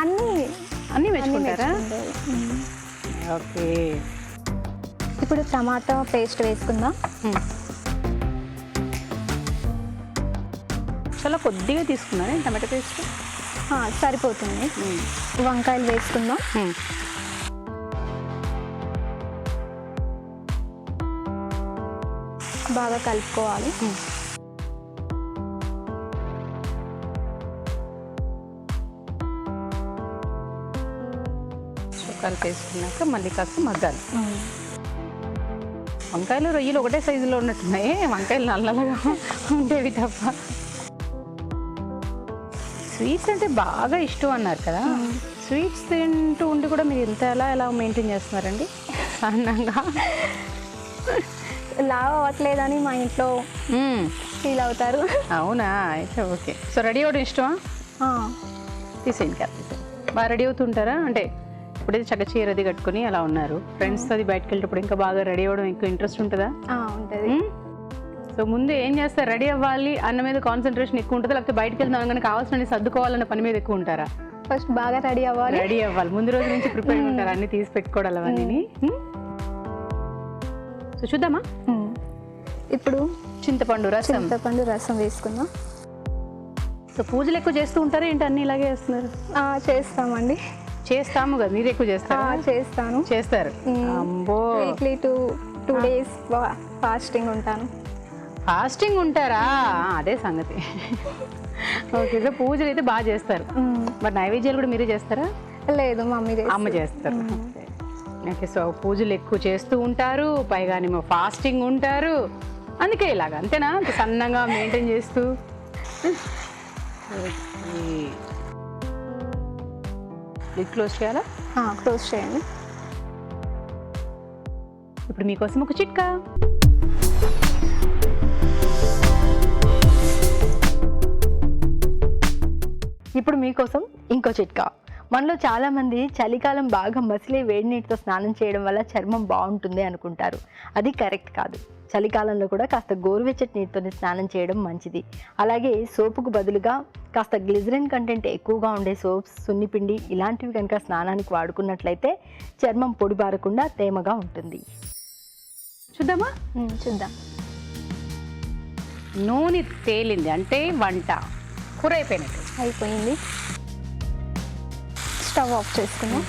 A: అన్నీ మెచ్చుకుంటారా? ఓకే,
C: ఇప్పుడు టమాటా పేస్ట్ వేసుకుందాం.
A: చాలా కొద్దిగా తీసుకున్నారా టమాటా పేస్ట్?
C: సరిపోతుంది. వంకాయలు వేసుకుందాం. బాగా కలుపుకోవాలి.
A: కలిపేసుకున్నాక మళ్ళీ కాస్త మగ్గాలి. వంకాయలు రొయ్యలు ఒకటే సైజులో ఉన్నట్టున్నాయి, వంకాయలు నల్లగా ఉండేవి తప్ప. స్వీట్స్ అంటే బాగా ఇష్టం అన్నారు కదా, స్వీట్స్ తింటూ ఉండి కూడా మీరు ఎలా మెయింటైన్ చేస్తున్నారండి అన్నంగా?
C: లావ్ అవ్వట్లేదని మా ఇంట్లో ఫీల్ అవుతారు.
A: అవునా, అయితే ఓకే. సో రెడీ అవ్వడం ఇష్టమా? తీసేయండి క్యాప్ తీసేయండి. బాగా రెడీ అవుతుంటారా? అంటే ఇప్పుడైతే చక్క చీర అది కట్టుకుని అలా ఉన్నారు, ఫ్రెండ్స్తో అది బయటకు వెళ్ళేటప్పుడు ఇంకా బాగా రెడీ అవ్వడం ఎక్కువ ఇంట్రెస్ట్ ఉంటుందా?
C: ఉంటుంది.
A: సో ముందు ఏం చేస్తారు, రెడీ అవ్వాలి అన్న మీద కాన్సన్ట్రేషన్ ఎక్కువ ఉంటుంది, లేకపోతే బయటకు వెళ్తాం కానీ కావాల్సిన సర్దుకోవాలన్న పని మీద ఎక్కువ ఉంటారా?
C: ఫస్ట్ బాగా రెడీ అవ్వాలి,
A: ముందు రోజు నుంచి ప్రిపేర్ ఉంటారు, అన్ని తీసి పెట్టుకోవడం అవన్నీ. సో చూద్దామా,
C: ఇప్పుడు
A: చింతపండు
C: రసం వేసుకుందాం.
A: సో పూజలు ఎక్కువ చేస్తూ ఉంటారా ఏంటి, అన్ని ఇలాగే చేస్తున్నారు?
C: చేస్తామండి.
A: చేస్తాము కదా, మీరు ఎక్కువ చేస్తారు? చేస్తారు. అమ్మో,
C: వీక్లీ 2 days ఫాస్టింగ్ ఉంటాను.
A: ఫాస్టింగ్ ఉంటారా? అదే సంగతి. ఓకే, సో పూజలు అయితే బాగా చేస్తారు. మరి నైవేద్యాలు కూడా మీరే చేస్తారా?
C: లేదు,
A: అమ్మ చేస్తారు. ఓకే, సో పూజలు ఎక్కువ చేస్తూ ఉంటారు, పైగానేమో ఫాస్టింగ్ ఉంటారు, అందుకే ఇలాగ అంతేనా, అంత సన్నగా మెయింటైన్ చేస్తూ. క్లోజ్ చేయాలా?
C: క్లోజ్ చేయండి.
A: ఇప్పుడు మీకోసం ఒక చిట్కా.
C: ఇప్పుడు మీకోసం ఇంకో చిట్కా. మనలో చాలామంది చలికాలం బాగా మసిలే వేడి నీటితో స్నానం చేయడం వల్ల చర్మం బాగుంటుంది అనుకుంటారు. అది కరెక్ట్ కాదు. చలికాలంలో కూడా కాస్త గోరువెచ్చటి నీటితో స్నానం చేయడం మంచిది. అలాగే సోపుకు బదులుగా కాస్త గ్లిజరిన్ కంటెంట్ ఎక్కువగా ఉండే సోప్స్, సున్నిపిండి ఇలాంటివి కనుక స్నానానికి వాడుకున్నట్లయితే చర్మం పొడిబారకుండా తేమగా ఉంటుంది.
A: చూద్దామా?
C: చూద్దాం.
A: నూనె తేలింది అంటే వంట కూర
C: అయిపోయింది. స్టవ్ ఆఫ్ చేసుకున్నాం.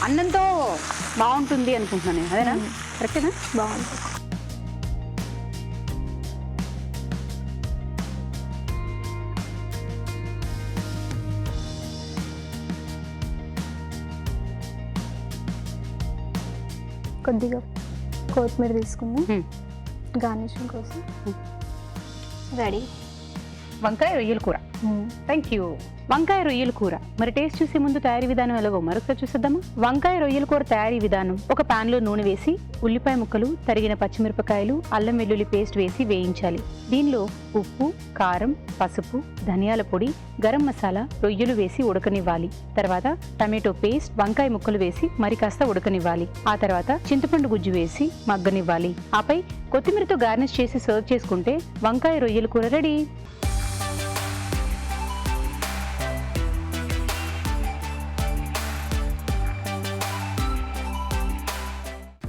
A: అన్నంతో బాగుంటుంది అనుకుంటున్నాను నేను, అదేనా? కరెక్టేనా?
C: బాగుంటుంది. కొద్దిగా కొత్తిమీర తీసుకుందాం గార్నిషింగ్ కోసం. రెడీ.
A: వంకాయ రొయ్యల కూర. Thank you. వంకాయ రొయ్యల కూర. మరి టేస్ట్ చూసే ముందు తయారీ విధానం ఎలాగో మరొకసారి చూసేద్దామా? వంకాయ రొయ్యల కూర తయారీ విధానం: ఒక పాన్ లో నూనె వేసి ఉల్లిపాయ ముక్కలు, తరిగిన పచ్చిమిరపకాయలు, అల్లం వెల్లుల్లి పేస్ట్ వేసి వేయించాలి. దీనిలో ఉప్పు, కారం, పసుపు, ధనియాల పొడి, గరం మసాలా, రొయ్యలు వేసి ఉడకనివ్వాలి. తర్వాత టమాటో పేస్ట్, వంకాయ ముక్కలు వేసి మరి కాస్త ఉడకనివ్వాలి. ఆ తర్వాత చింతపండు గుజ్జు వేసి మగ్గనివ్వాలి. ఆపై కొత్తిమీరతో గార్నిష్ చేసి సర్వ్ చేసుకుంటే వంకాయ రొయ్యల కూర రెడీ.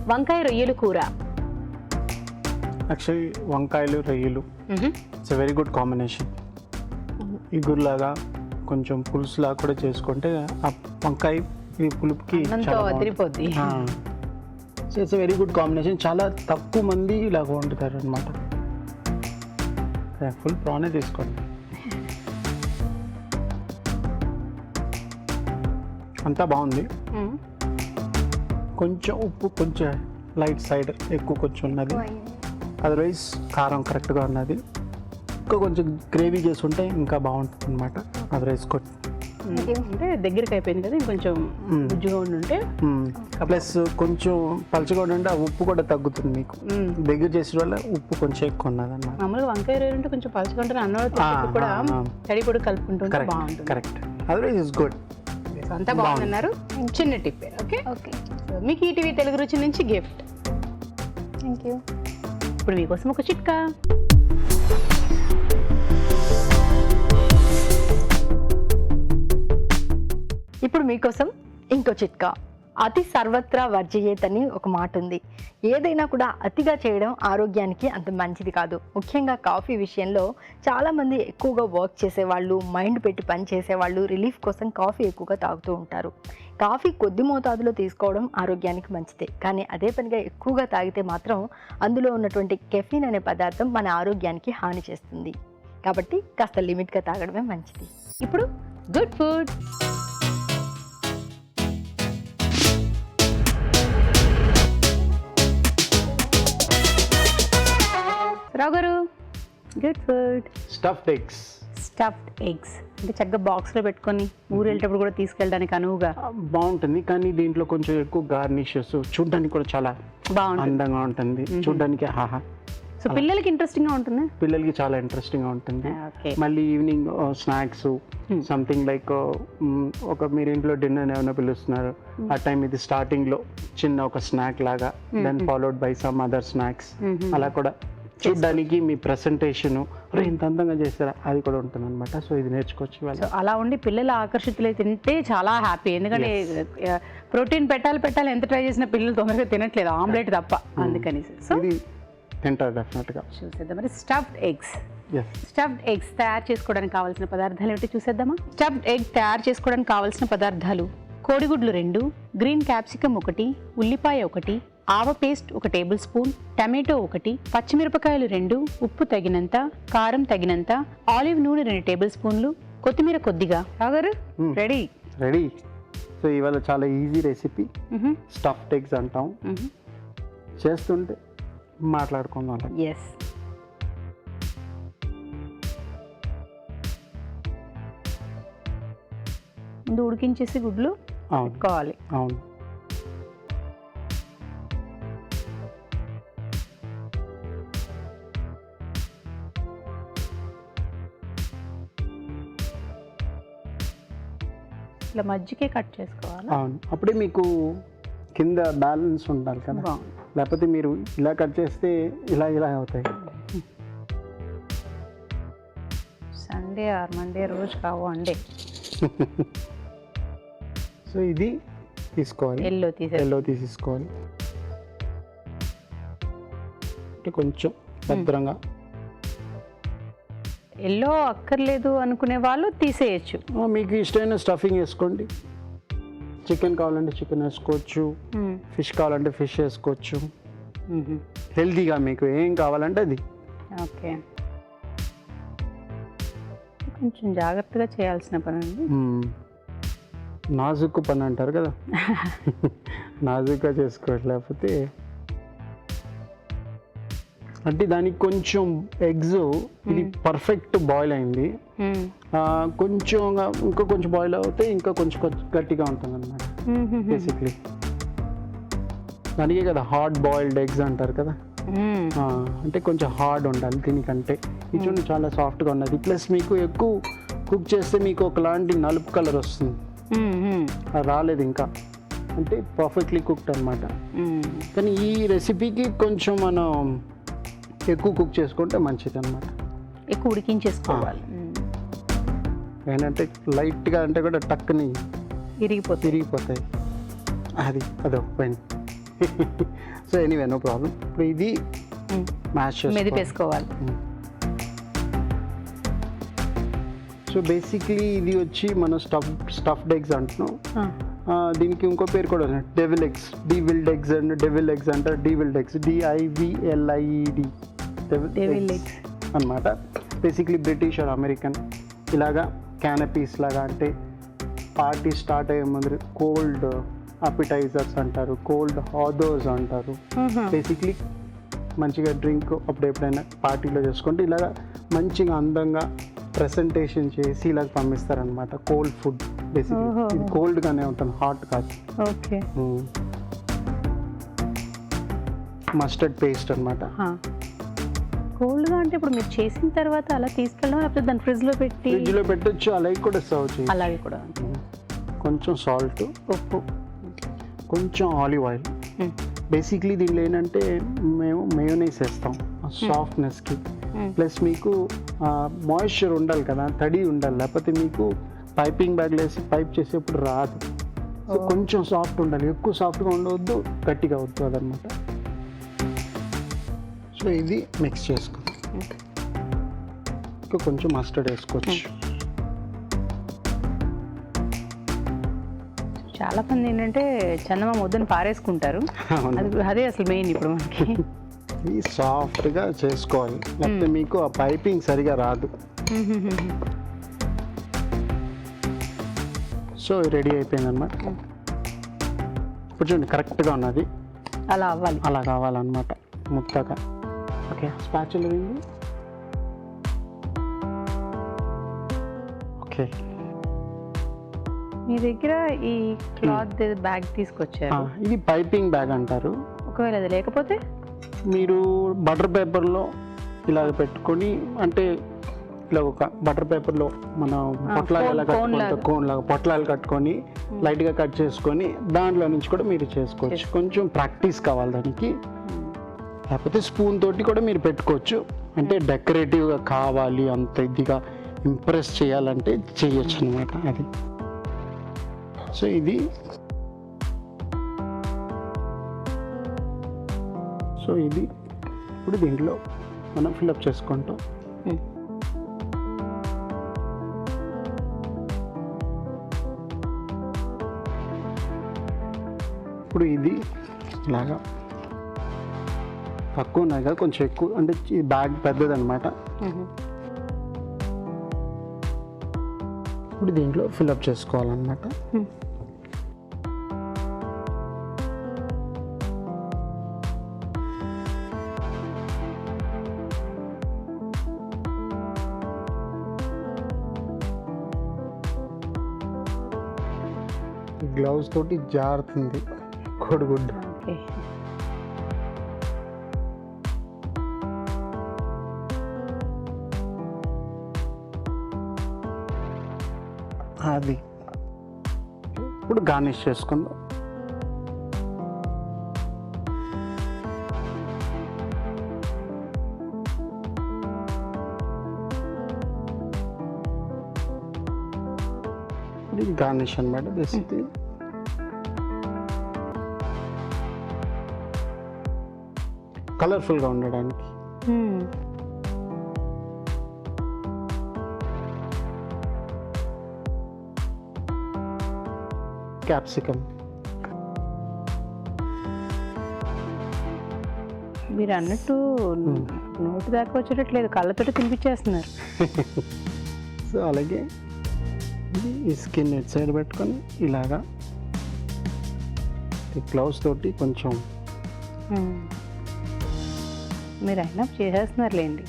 A: వంకాయ రొయ్యలు కూర.
B: యాక్చువల్లీ వంకాయలు రొయ్యలు it's a very good combination. ఇగురులాగా కొంచెం పులుసులాగా కూడా చేసుకుంటే ఆ వంకాయ పులుపుకి
A: అదిరిపోద్ది.
B: It's a very good combination. చాలా తక్కువ మంది ఇలాగ వండుతారు అనమాట. ఫుల్ ప్రానే తీసుకోండి. అంతా బాగుంది. కొంచెం ఉప్పు కొంచెం లైట్ సైడ్ ఎక్కువ కొంచెం ఉన్నది, అదర్వైజ్ కారం కరెక్ట్గా ఉన్నది. ఇంకా కొంచెం గ్రేవీ చేసి ఉంటే ఇంకా బాగుంటుంది అనమాట. అదర్వైజ్
A: అంటే దగ్గరికి అయిపోయింది కదా, కొంచెం గుజ్జుగా ఉంటే
B: ప్లస్ కొంచెం పలుచగా ఉంటే ఆ ఉప్పు కూడా తగ్గుతుంది మీకు. దగ్గర చేసిన వల్ల ఉప్పు కొంచెం ఎక్కువ ఉన్నది అన్నమాట.
A: మామూలుగా వంకాయ రొయ్యలు అంటే కొంచెం పలుచగా ఉంటే అన్నం కూడా తడి కూడా కలుపుకుంటుంటే బాగుంటుంది.
B: కరెక్ట్. Otherwise is good.
A: అంతా బాగున్నారు. చిన్న టిప్. Okay okay. మీకు ఈటీవీ తెలుగు రుచి నుంచి గిఫ్ట్.
C: Thank you.
A: ఇప్పుడు మీకోసం ఒక చిట్కా.
C: ఇప్పుడు మీకోసం ఇంకో చిట్కా. అతి సర్వత్రా వర్జయేత్ అని ఒక మాట ఉంది. ఏదైనా కూడా అతిగా చేయడం ఆరోగ్యానికి అంత మంచిది కాదు. ముఖ్యంగా కాఫీ విషయంలో చాలామంది ఎక్కువగా వర్క్ చేసేవాళ్ళు, మైండ్ పెట్టి పని చేసేవాళ్ళు రిలీఫ్ కోసం కాఫీ ఎక్కువగా తాగుతూ ఉంటారు. కాఫీ కొద్ది మోతాదులో తీసుకోవడం ఆరోగ్యానికి మంచిదే, కానీ అదే పనిగా ఎక్కువగా తాగితే మాత్రం అందులో ఉన్నటువంటి కెఫీన్ అనే పదార్థం మన ఆరోగ్యానికి హాని చేస్తుంది. కాబట్టి కాస్త లిమిట్గా తాగడమే మంచిది.
A: ఇప్పుడు గుడ్ ఫుడ్. రావు గారు, good food.
B: Stuffed eggs.
A: Stuffed eggs అంటే చక్కగా బాక్స్లో పెట్టుకొని ఊరు వెళ్ళేటప్పుడు కూడా తీసుకెళ్ళడానికి అనువుగా
B: బాగుంటుంది, కానీ దీంట్లో కొంచెం ఎక్కువ గార్నిషెస్, చూడడానికి కూడా చాలా
A: బాగుంటుంది.
B: అందంగా ఉంటుంది చూడడానికి. హాహా,
A: సో పిల్లలకి ఇంట్రెస్టింగ్గా ఉంటుంది.
B: పిల్లలకి చాలా ఇంట్రెస్టింగ్గా ఉంటుంది.
A: ఓకే.
B: మళ్ళీ ఈవినింగ్ స్నాక్స్ సంథింగ్ లైక్ ఒక మీరు ఇంట్లో డిన్నర్ ఏమైనా పిలుస్తున్నారు, ఆ టైం ఇది స్టార్టింగ్లో చిన్న ఒక స్నాక్ లాగా, then followed by some other snacks, అలా కూడా చూడడానికి మీ ప్రెసెంటేషన్ ఇంత అందంగా చేస్తారా అది కూడా ఉంటుంది అనమాట. సో ఇది నేర్చుకోవచ్చు వాళ్ళు.
A: సో అలా ఉండి పిల్లలు ఆకర్షితులై తింటే చాలా హ్యాపీ. ఎందుకంటే ప్రోటీన్ పెట్టాలి ఎంత ట్రై చేసినా పిల్లలు తొందరగా తినట్లేదు, ఆమ్లెట్ తప్ప. అందుకని సో
B: ఇది తింటారు డెఫినెట్గా.
A: చూసేద్దాం మరి stuffed eggs.
B: Yes.
A: Stuffed eggs తయారు చేసుకోవడానికి కావాల్సిన పదార్థాలు ఏమిటి చూసేద్దామా. స్టఫ్డ్ ఎగ్ తయారు చేసుకోవడానికి కావాల్సిన పదార్థాలు: కోడిగుడ్లు 2, గ్రీన్ క్యాప్సికమ్ 1, ఉల్లిపాయ 1, ఆవ పేస్ట్ 1 టేబుల్ స్పూన్, టమాటో 1, పచ్చిమిరపకాయలు 2, ఉప్పు తగినంత, కారం తగినంత, ఆలివ్ నూనె 2 టేబుల్ స్పూన్లు, కొత్తిమీర కొద్దిగా. రాగారు రెడీ.
B: రెడీ. సో ఇవాళ చాలా ఈజీ రెసిపీ స్టఫ్డ్ ఎగ్స్ అంటాం. చేస్తుంటే మాట్లాడుకుందాం.
A: ఎస్. ముందు ఉడికించేసి గుడ్లు పెట్టుకోవాలి.
B: అవును.
A: ఇట్లా మజ్జిగే కట్ చేసుకోవాలి.
B: అవును, అప్పుడే మీకు కింద బ్యాలెన్స్ ఉండాలి కదా.
A: బాగుంది.
B: లేకపోతే మీరు ఇలా కట్ చేస్తే ఇలా ఇలా అవుతాయి.
A: సండే ఆర్ మండే రోజు కావు అండే.
B: సో ఇది తీసుకోవాలి, ఎల్లో తీసేసుకోవాలి. అంటే కొంచెం భద్రంగా.
A: ఎల్లో అక్కర్లేదు అనుకునే వాళ్ళు తీసేయచ్చు.
B: మీకు ఇష్టమైన స్టఫింగ్ వేసుకోండి. చికెన్ కావాలంటే చికెన్ వేసుకోవచ్చు, ఫిష్ కావాలంటే ఫిష్ వేసుకోవచ్చు. హెల్తీగా మీకు ఏం కావాలంటే అది.
A: ఓకే. కొంచెం జాగ్రత్తగా చేయాల్సిన పని అండి.
B: నాజుక్కు పని అంటారు కదా, నాజుగ్గా చేసుకోవాలి. లేకపోతే అంటే దానికి కొంచెం ఎగ్స్ ఇది పర్ఫెక్ట్ బాయిల్ అయింది, కొంచెం ఇంకా కొంచెం బాయిల్ అవుతే ఇంకా కొంచెం గట్టిగా ఉంటుంది అనమాట. బేసిక్లీ దానికే కదా హార్డ్ బాయిల్డ్ ఎగ్స్ అంటారు కదా. అంటే కొంచెం హార్డ్ ఉండాలి దీనికంటే. ఇది చూడండి చాలా సాఫ్ట్గా ఉన్నది. ప్లస్ మీకు ఎక్కువ కుక్ చేస్తే మీకు ఒకలాంటి నలుపు కలర్ వస్తుంది, అది రాలేదు ఇంకా, అంటే పర్ఫెక్ట్లీ కుక్డ్ అనమాట. కానీ ఈ రెసిపీకి కొంచెం మనం ఎక్కువ కుక్ చేసుకుంటే మంచిది అనమాట.
A: ఎక్కువ ఉడికించేసుకోవాలి.
B: ఏంటంటే లైట్గా అంటే కూడా టక్కుని తిరిగిపోతాయి. అదో పైన. So anyway no problem. ఇప్పుడు ఇది మ్యాష్
A: మెదిపేసుకోవాలి.
B: సో బేసిక్లీ ఇది వచ్చి మనం స్టఫ్డ్ ఎగ్స్ అంటున్నాం. దీనికి ఇంకో పేరు కూడా ఉంది, devil eggs. Devilled eggs and devil eggs అంటారు. Devilled eggs, DIVLIED, devil eggs అనమాట. బేసిక్లీ బ్రిటిష్ ఆర్ అమెరికన్ ఇలాగా క్యానపీస్ లాగా, అంటే పార్టీ స్టార్ట్ అయ్యే ముందు కోల్డ్ అపిటైజర్స్ అంటారు, కోల్డ్ హాదర్స్ అంటారు. బేసిక్లీ మంచిగా డ్రింక్ అప్పుడు ఎప్పుడైనా పార్టీలో చేసుకుంటే ఇలాగా మంచిగా అందంగా ప్రెసెంటేషన్ చేసి ఇలాగ పంపిస్తారనమాట. కోల్డ్ ఫుడ్ బేసిక్లీ ఇది కోల్డ్గానే ఉంటుంది, హాట్ కాదు.
A: ఓకే.
B: మస్టర్డ్ పేస్ట్ అనమాట.
A: కోల్డ్గా అంటే ఇప్పుడు మీరు చేసిన తర్వాత అలా తీసుకెళ్ళడం, లేకపోతే దాన్ని ఫ్రిడ్జ్లో
B: పెట్టొచ్చు, అలాగే కూడా సర్వ్ చేయొచ్చు.
A: అలాగే కూడా.
B: కొంచెం సాల్ట్,
A: ఉప్పు,
B: కొంచెం ఆలివ్ ఆయిల్. బేసిక్లీ దీనిలో ఏంటంటే మేము మయోనైస్ వేస్తాం సాఫ్ట్నెస్కి. ప్లస్ మీకు మాయిశ్చర్ ఉండాలి కదా, తడి ఉండాలి, లేకపోతే మీకు పైపింగ్ బ్యాగ్లో వేసి పైప్ చేసేప్పుడు రాదు. సో కొంచెం సాఫ్ట్ ఉండాలి, ఎక్కువ సాఫ్ట్గా ఉండవద్దు, గట్టిగా వద్దు అదనమాట. సో ఇది మిక్స్ చేసుకుందాం. ఇంకా కొంచెం మస్టర్డ్ వేసుకోవచ్చు.
A: చాలా మంది ఏంటంటే చందమామ వద్దని పారేసుకుంటారు, అదే అసలు మెయిన్ ఇప్పుడు మనకి.
B: ఇది సాఫ్ట్గా చేసుకోవాలి, లేకపోతే మీకు ఆ పైపింగ్ సరిగా రాదు. సో రెడీ అయిపోయింది అనమాట. ఇప్పుడు చూడండి కరెక్ట్గా ఉన్నది,
A: అలా అవ్వాలి,
B: అలా కావాలన్నమాట ముద్దగా. ఓకే స్పాచులా ఏంది ఓకే
A: మీ దగ్గర ఈ క్లాత్ బ్యాగ్ తీసుకొచ్చారు.
B: ఇది పైపింగ్ బ్యాగ్ అంటారు.
A: ఒకవేళ అది లేకపోతే
B: మీరు బటర్ పేపర్లో ఇలా పెట్టుకొని అంటే ఇలా ఒక బటర్ పేపర్లో మన పొట్లాలు ఎలా కట్టుకుంటాం కోన్లాగా పొట్లాలు కట్టుకొని లైట్గా కట్ చేసుకొని దాంట్లో నుంచి కూడా మీరు చేసుకోవచ్చు. కొంచెం ప్రాక్టీస్ కావాలి దానికి. లేకపోతే స్పూన్ తోటి కూడా మీరు పెట్టుకోవచ్చు. అంటే డెకరేటివ్గా కావాలి అంత ఇదిగా ఇంప్రెస్ చేయాలంటే చేయొచ్చు అనమాట అది. సో ఇది ఇప్పుడు దీంట్లో మనం ఫిల్అప్ చేసుకుంటాం. ఇప్పుడు ఇది ఇలాగా తక్కువ ఉన్నాయి కదా కొంచెం ఎక్కువ అంటే ఈ బ్యాగ్ పెద్దదన్నమాట. ఇప్పుడు దీంట్లో ఫిల్అప్ చేసుకోవాలన్నమాట. గ్లౌస్ తోటి జారుతుంది కోడిగుడ్డు.
A: ఓకే
B: అది ఇప్పుడు గార్నిష్ చేసుకుందాం. ఇది గార్నిష్ అన్నమాట బేసిక్లీ. కలర్ఫుల్గా ఉండడానికి. క్యాప్సికమ్
A: మీరు అన్నట్టు నోటి దాకా వచ్చేటట్లేదు, కళ్ళతోటి తినిపించేస్తున్నారు.
B: సో అలాగే ఈ స్కిన్ ఇటు సైడ్ పెట్టుకొని ఇలాగా ఈ గ్లౌస్ తోటి కొంచెం
A: మీరు అయినా చేసేస్తున్నారులేండి.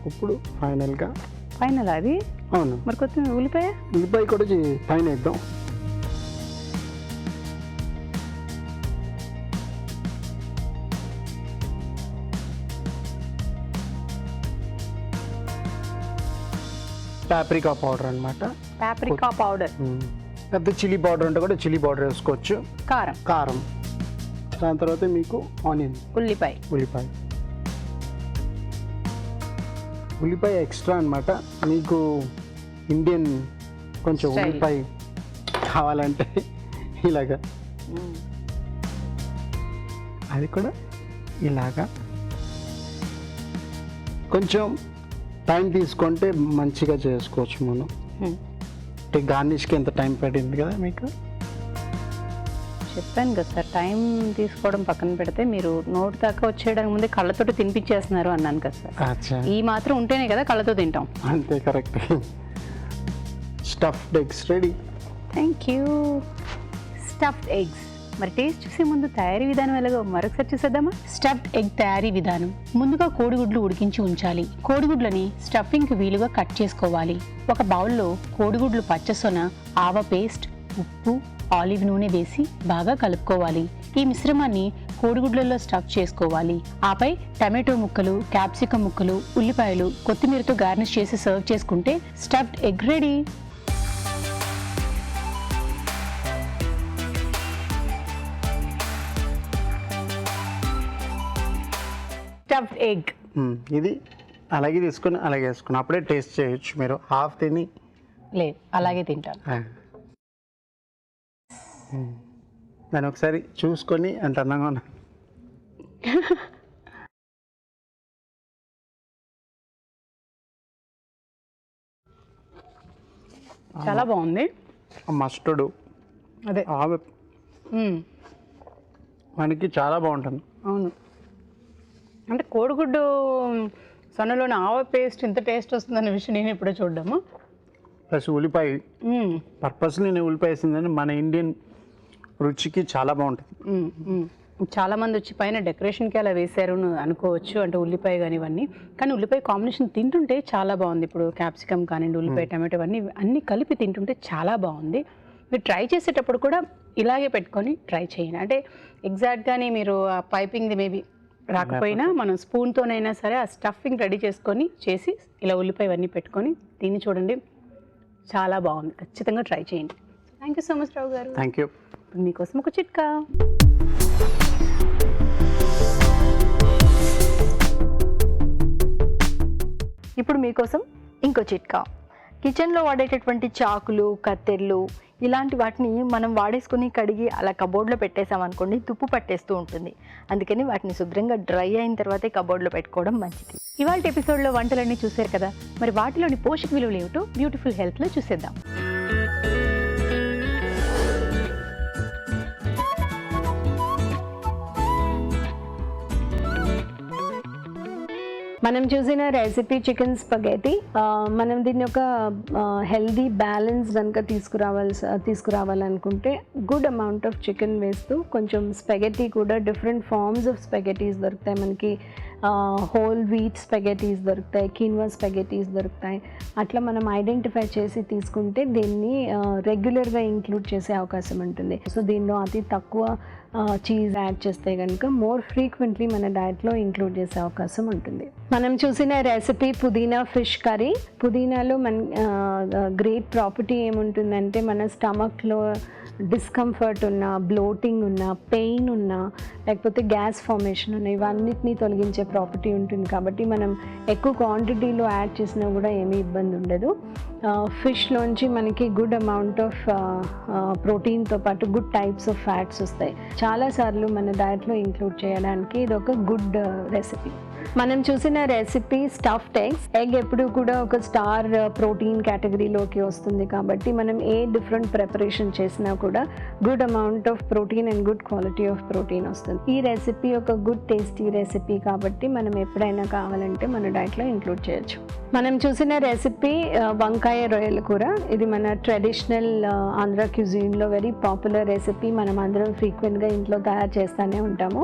B: ఇప్పుడు ఫైనల్గా
A: ఫైనల్ అది.
B: అవును
A: మరి కొత్త
B: ఉల్లిపాయ కూడా పైన వేద్దాం. పాప్రికా పౌడర్ అన్నమాట.
A: Paprika powder.
B: పెద్ద చిల్లీ పౌడర్ అంటే కూడా చిల్లీ పౌడర్ వేసుకోవచ్చు. కారం. దాని తర్వాత మీకు ఆనియన్ ఉల్లిపాయ ఎక్స్ట్రా అన్నమాట. మీకు ఇండియన్ కొంచెం ఉల్లిపాయ కావాలంటే ఇలాగా అది కూడా ఇలాగా కొంచెం టైం తీసుకుంటే మంచిగా చేసుకోవచ్చు మనం. అంటే గార్నిష్కి ఎంత టైం పడింది కదా మీకు
A: చెప్పాను కదా సార్. టైం తీసుకోవడం పక్కన పెడితే మీరు నోటి దాకా వచ్చేయడానికి ముందే కళ్ళతోటి తినిపించేస్తున్నారు అన్నాను కదా సార్. ఈ మాత్రం ఉంటేనే కదా కళ్ళతో తింటాం.
B: అంతే correct. Stuffed eggs ready.
A: Thank you. Stuffed eggs. మరి టేస్ట్ చూసే ముందు తయారీ విధానం ఎలాగో మరొకసారి చూసేద్దామా. స్టఫ్డ్ ఎగ్ తయారీ విధానం. ముందుగా కోడిగుడ్లు ఉడికించి ఉంచాలి. కోడిగుడ్లని స్టఫింగ్కి వీలుగా కట్ చేసుకోవాలి. ఒక బౌల్లో కోడిగుడ్లు పచ్చసొన, ఆవ పేస్ట్, ఉప్పు, ఆలివ్ నూనె వేసి బాగా కలుపుకోవాలి. ఈ మిశ్రమాన్ని కోడిగుడ్లలో స్టఫ్ చేసుకోవాలి. ఆపై టమాటో ముక్కలు, క్యాప్సికమ్ ముక్కలు, ఉల్లిపాయలు, కొత్తిమీరతో గార్నిష్ చేసి సర్వ్ చేసుకుంటే stuffed egg ready. Stuffed egg
B: ఇది అలాగే తీసుకొని అలాగే వేసుకుని అప్పుడే టేస్ట్ చేయొచ్చు. మీరు హాఫ్ తిని
A: లేదు అలాగే తింటాను.
B: దాన్ని ఒకసారి చూసుకొని అంత అందంగా ఉన్నా.
A: చాలా బాగుంది.
B: మస్టర్డ్
A: అదే
B: ఆవ మనకి చాలా బాగుంటుంది.
A: అవును, అంటే కోడిగుడ్డు సొనలోని ఆవ పేస్ట్ ఇంత టేస్ట్ వస్తుందన్న విషయం నేను ఇప్పుడే చూడ్డాము.
B: ప్లస్ ఉల్లిపాయ పర్పస్లీ నేను ఉల్లిపాయ వేసిందని మన ఇండియన్ రుచికి చాలా బాగుంటుంది.
A: చాలామంది వచ్చి పైన డెకరేషన్కి అలా వేశారు అని అనుకోవచ్చు, అంటే ఉల్లిపాయ కానీ ఇవన్నీ. కానీ ఉల్లిపాయ కాంబినేషన్ తింటుంటే చాలా బాగుంది. ఇప్పుడు క్యాప్సికమ్ కానివ్వండి, ఉల్లిపాయ, టమాటో ఇవన్నీ అన్నీ కలిపి తింటుంటే చాలా బాగుంది. మీరు ట్రై చేసేటప్పుడు కూడా ఇలాగే పెట్టుకొని ట్రై చేయండి. అంటే ఎగ్జాక్ట్గానే మీరు ఆ పైపింగ్ది మేబీ రాకపోయినా మనం స్పూన్తోనైనా సరే ఆ స్టఫింగ్ రెడీ చేసుకొని చేసి ఇలా ఉల్లిపాయ ఇవన్నీ పెట్టుకొని తిని చూడండి, చాలా బాగుంది. ఖచ్చితంగా ట్రై చేయండి. Thank you so much Rao గారు.
B: Thank you.
A: ఇప్పుడు మీకోసం ఒక చిట్కా.
C: ఇప్పుడు మీకోసం ఇంకో చిట్కా. కిచెన్లో వాడేటటువంటి చాకులు, కత్తెర్లు ఇలాంటి వాటిని మనం వాడేసుకుని కడిగి అలా కబోర్డ్లో పెట్టేసామనుకోండి, తుప్పు పట్టేస్తూ ఉంటుంది. అందుకని వాటిని శుభ్రంగా డ్రై అయిన తర్వాతే కబోర్డ్లో పెట్టుకోవడం మంచిది.
A: ఇవాళ ఎపిసోడ్లో వంటలన్నీ చూశారు కదా, మరి వాటిలోని పోషక విలువలు ఏమిటో బ్యూటిఫుల్ హెల్త్లో చూసేద్దాం.
D: మనం చూసిన రెసిపీ చికెన్ స్పగెటీ, మనం దీన్ని ఒక హెల్దీ బ్యాలెన్స్ కనుక తీసుకురావాలనుకుంటే గుడ్ అమౌంట్ ఆఫ్ చికెన్ వేస్తూ కొంచెం స్పగెటీ కూడా డిఫరెంట్ ఫార్మ్స్ ఆఫ్ స్పగెటీస్ దొరుకుతాయి మనకి. హోల్ వీట్ స్పగెటీస్ దొరుకుతాయి, కీన్వా స్పగెటీస్ దొరుకుతాయి. అట్లా మనం ఐడెంటిఫై చేసి తీసుకుంటే దీన్ని రెగ్యులర్గా ఇంక్లూడ్ చేసే అవకాశం ఉంటుంది. సో దీనిలో అతి తక్కువ చీజ్ యాడ్ చేస్తే కనుక మోర్ ఫ్రీక్వెంట్లీ మన డైట్లో ఇంక్లూడ్ చేసే అవకాశం ఉంటుంది. మనం చూసిన రెసిపీ పుదీనా ఫిష్ కర్రీ. పుదీనాలో గ్రేట్ ప్రాపర్టీ ఏముంటుందంటే మన స్టమక్లో డిస్కంఫర్ట్ ఉన్నా, బ్లోటింగ్ ఉన్నా, పెయిన్ ఉన్నా, లేకపోతే గ్యాస్ ఫార్మేషన్ ఉన్నా, ఇవన్నిటినీ తొలగించే ప్రాపర్టీ ఉంటుంది. కాబట్టి మనం ఎక్కువ క్వాంటిటీలో యాడ్ చేసినా కూడా ఏమీ ఇబ్బంది ఉండదు. ఫిష్లోంచి మనకి గుడ్ అమౌంట్ ఆఫ్ ప్రోటీన్తో పాటు గుడ్ టైప్స్ ఆఫ్ ఫ్యాట్స్ వస్తాయి. చాలాసార్లు మన డైట్లో ఇంక్లూడ్ చేయడానికి ఇది ఒక గుడ్ రెసిపీ. మనం చూసిన రెసిపీ స్టఫ్డ్ ఎగ్స్. ఎగ్ ఎప్పుడు కూడా ఒక స్టార్ ప్రోటీన్ కేటగిరీలోకి వస్తుంది. కాబట్టి మనం ఏ డిఫరెంట్ ప్రిపరేషన్ చేసినా కూడా good amount of protein and good quality of protein వస్తుంది. ఈ రెసిపీ ఒక గుడ్ టేస్టీ రెసిపీ కాబట్టి మనం ఎప్పుడైనా కావాలంటే మన డైట్లో ఇంక్లూడ్ చేయొచ్చు. మనం చూసిన రెసిపీ వంకాయ రొయ్యల కూర. ఇది మన ట్రెడిషనల్ ఆంధ్ర క్యూజిన్లో వెరీ పాపులర్ రెసిపీ. మనం అందరం ఫ్రీక్వెంట్గా ఇంట్లో తయారు చేస్తూనే ఉంటాము.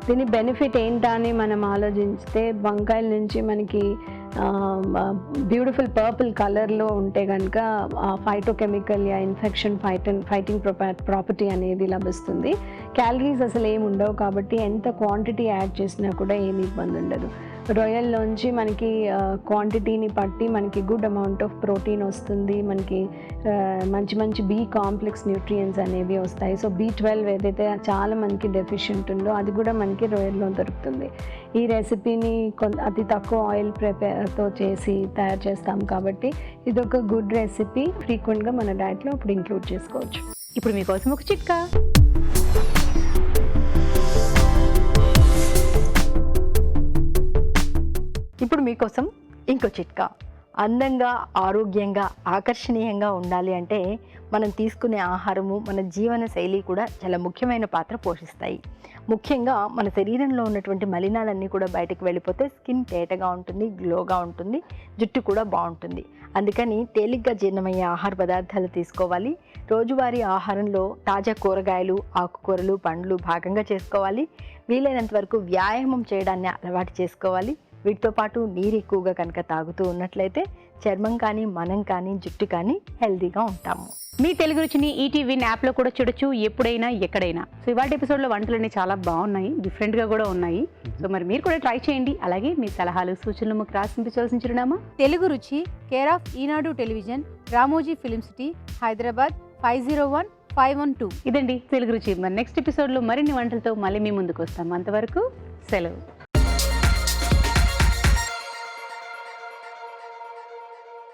D: దీని బెనిఫిట్ ఏంటా అని మనం ఆలోచిస్తే, వంకాయల నుంచి మనకి బ్యూటిఫుల్ పర్పుల్ కలర్లో ఉంటే కనుక phytochemical yeah infection fighting property అనేది లభిస్తుంది. క్యాలరీస్ అసలు ఏమి ఉండవు కాబట్టి ఎంత క్వాంటిటీ యాడ్ చేసినా కూడా ఏమి ఇబ్బంది ఉండదు. రొయ్యల్లోంచి మనకి క్వాంటిటీని బట్టి మనకి గుడ్ అమౌంట్ ఆఫ్ ప్రోటీన్ వస్తుంది. మనకి మంచి మంచి బి కాంప్లెక్స్ న్యూట్రియంట్స్ అనేవి వస్తాయి. సో B12 ఏదైతే చాలా మనకి డెఫిషియెంట్ ఉందో అది కూడా మనకి రొయ్యల్లో దొరుకుతుంది. ఈ రెసిపీని అతి తక్కువ ఆయిల్ ప్రిపేర్తో చేసి తయారు చేస్తాం కాబట్టి ఇది ఒక గుడ్ రెసిపీ. ఫ్రీక్వెంట్గా మన డైట్లో ఇప్పుడు ఇంక్లూడ్ చేసుకోవచ్చు.
A: ఇప్పుడు మీకోసం ఒక చిట్కా.
C: ఇప్పుడు మీకోసం ఇంకో చిట్కా. అందంగా, ఆరోగ్యంగా, ఆకర్షణీయంగా ఉండాలి అంటే మనం తీసుకునే ఆహారము, మన జీవన శైలి కూడా చాలా ముఖ్యమైన పాత్ర పోషిస్తాయి. ముఖ్యంగా మన శరీరంలో ఉన్నటువంటి మలినాలన్నీ కూడా బయటకు వెళ్ళిపోతే స్కిన్ తేటగా ఉంటుంది, గ్లోగా ఉంటుంది, జుట్టు కూడా బాగుంటుంది. అందుకని తేలిగ్గా జీర్ణమయ్యే ఆహార పదార్థాలు తీసుకోవాలి. రోజువారీ ఆహారంలో తాజా కూరగాయలు, ఆకుకూరలు, పండ్లు భాగంగా చేసుకోవాలి. వీలైనంత వరకు వ్యాయామం చేయడాన్ని అలవాటు చేసుకోవాలి. వీటితో పాటు నీరు ఎక్కువగా కనుక తాగుతూ ఉన్నట్లయితే చర్మం కానీ, మనం కానీ, జుట్టు కానీ హెల్తీగా ఉంటాము.
A: మీ తెలుగు రుచిని ఈటీవీ యాప్లో కూడా చూడొచ్చు, ఎప్పుడైనా ఎక్కడైనా. సో ఇవాళ ఎపిసోడ్లో వంటలన్నీ చాలా బాగున్నాయి, డిఫరెంట్గా కూడా ఉన్నాయి. సో మరి మీరు కూడా ట్రై చేయండి. అలాగే మీ సలహాలు, సూచనలు మాకు రాసించాల్సిన చిరునామా
E: తెలుగు రుచి, care of Eenadu television, Ramoji film city, Hyderabad 501512.
A: ఇదండి తెలుగు రుచి. మరి నెక్స్ట్ ఎపిసోడ్లో మరిన్ని వంటలతో మళ్ళీ మీ ముందుకు వస్తాం. అంతవరకు సెలవు.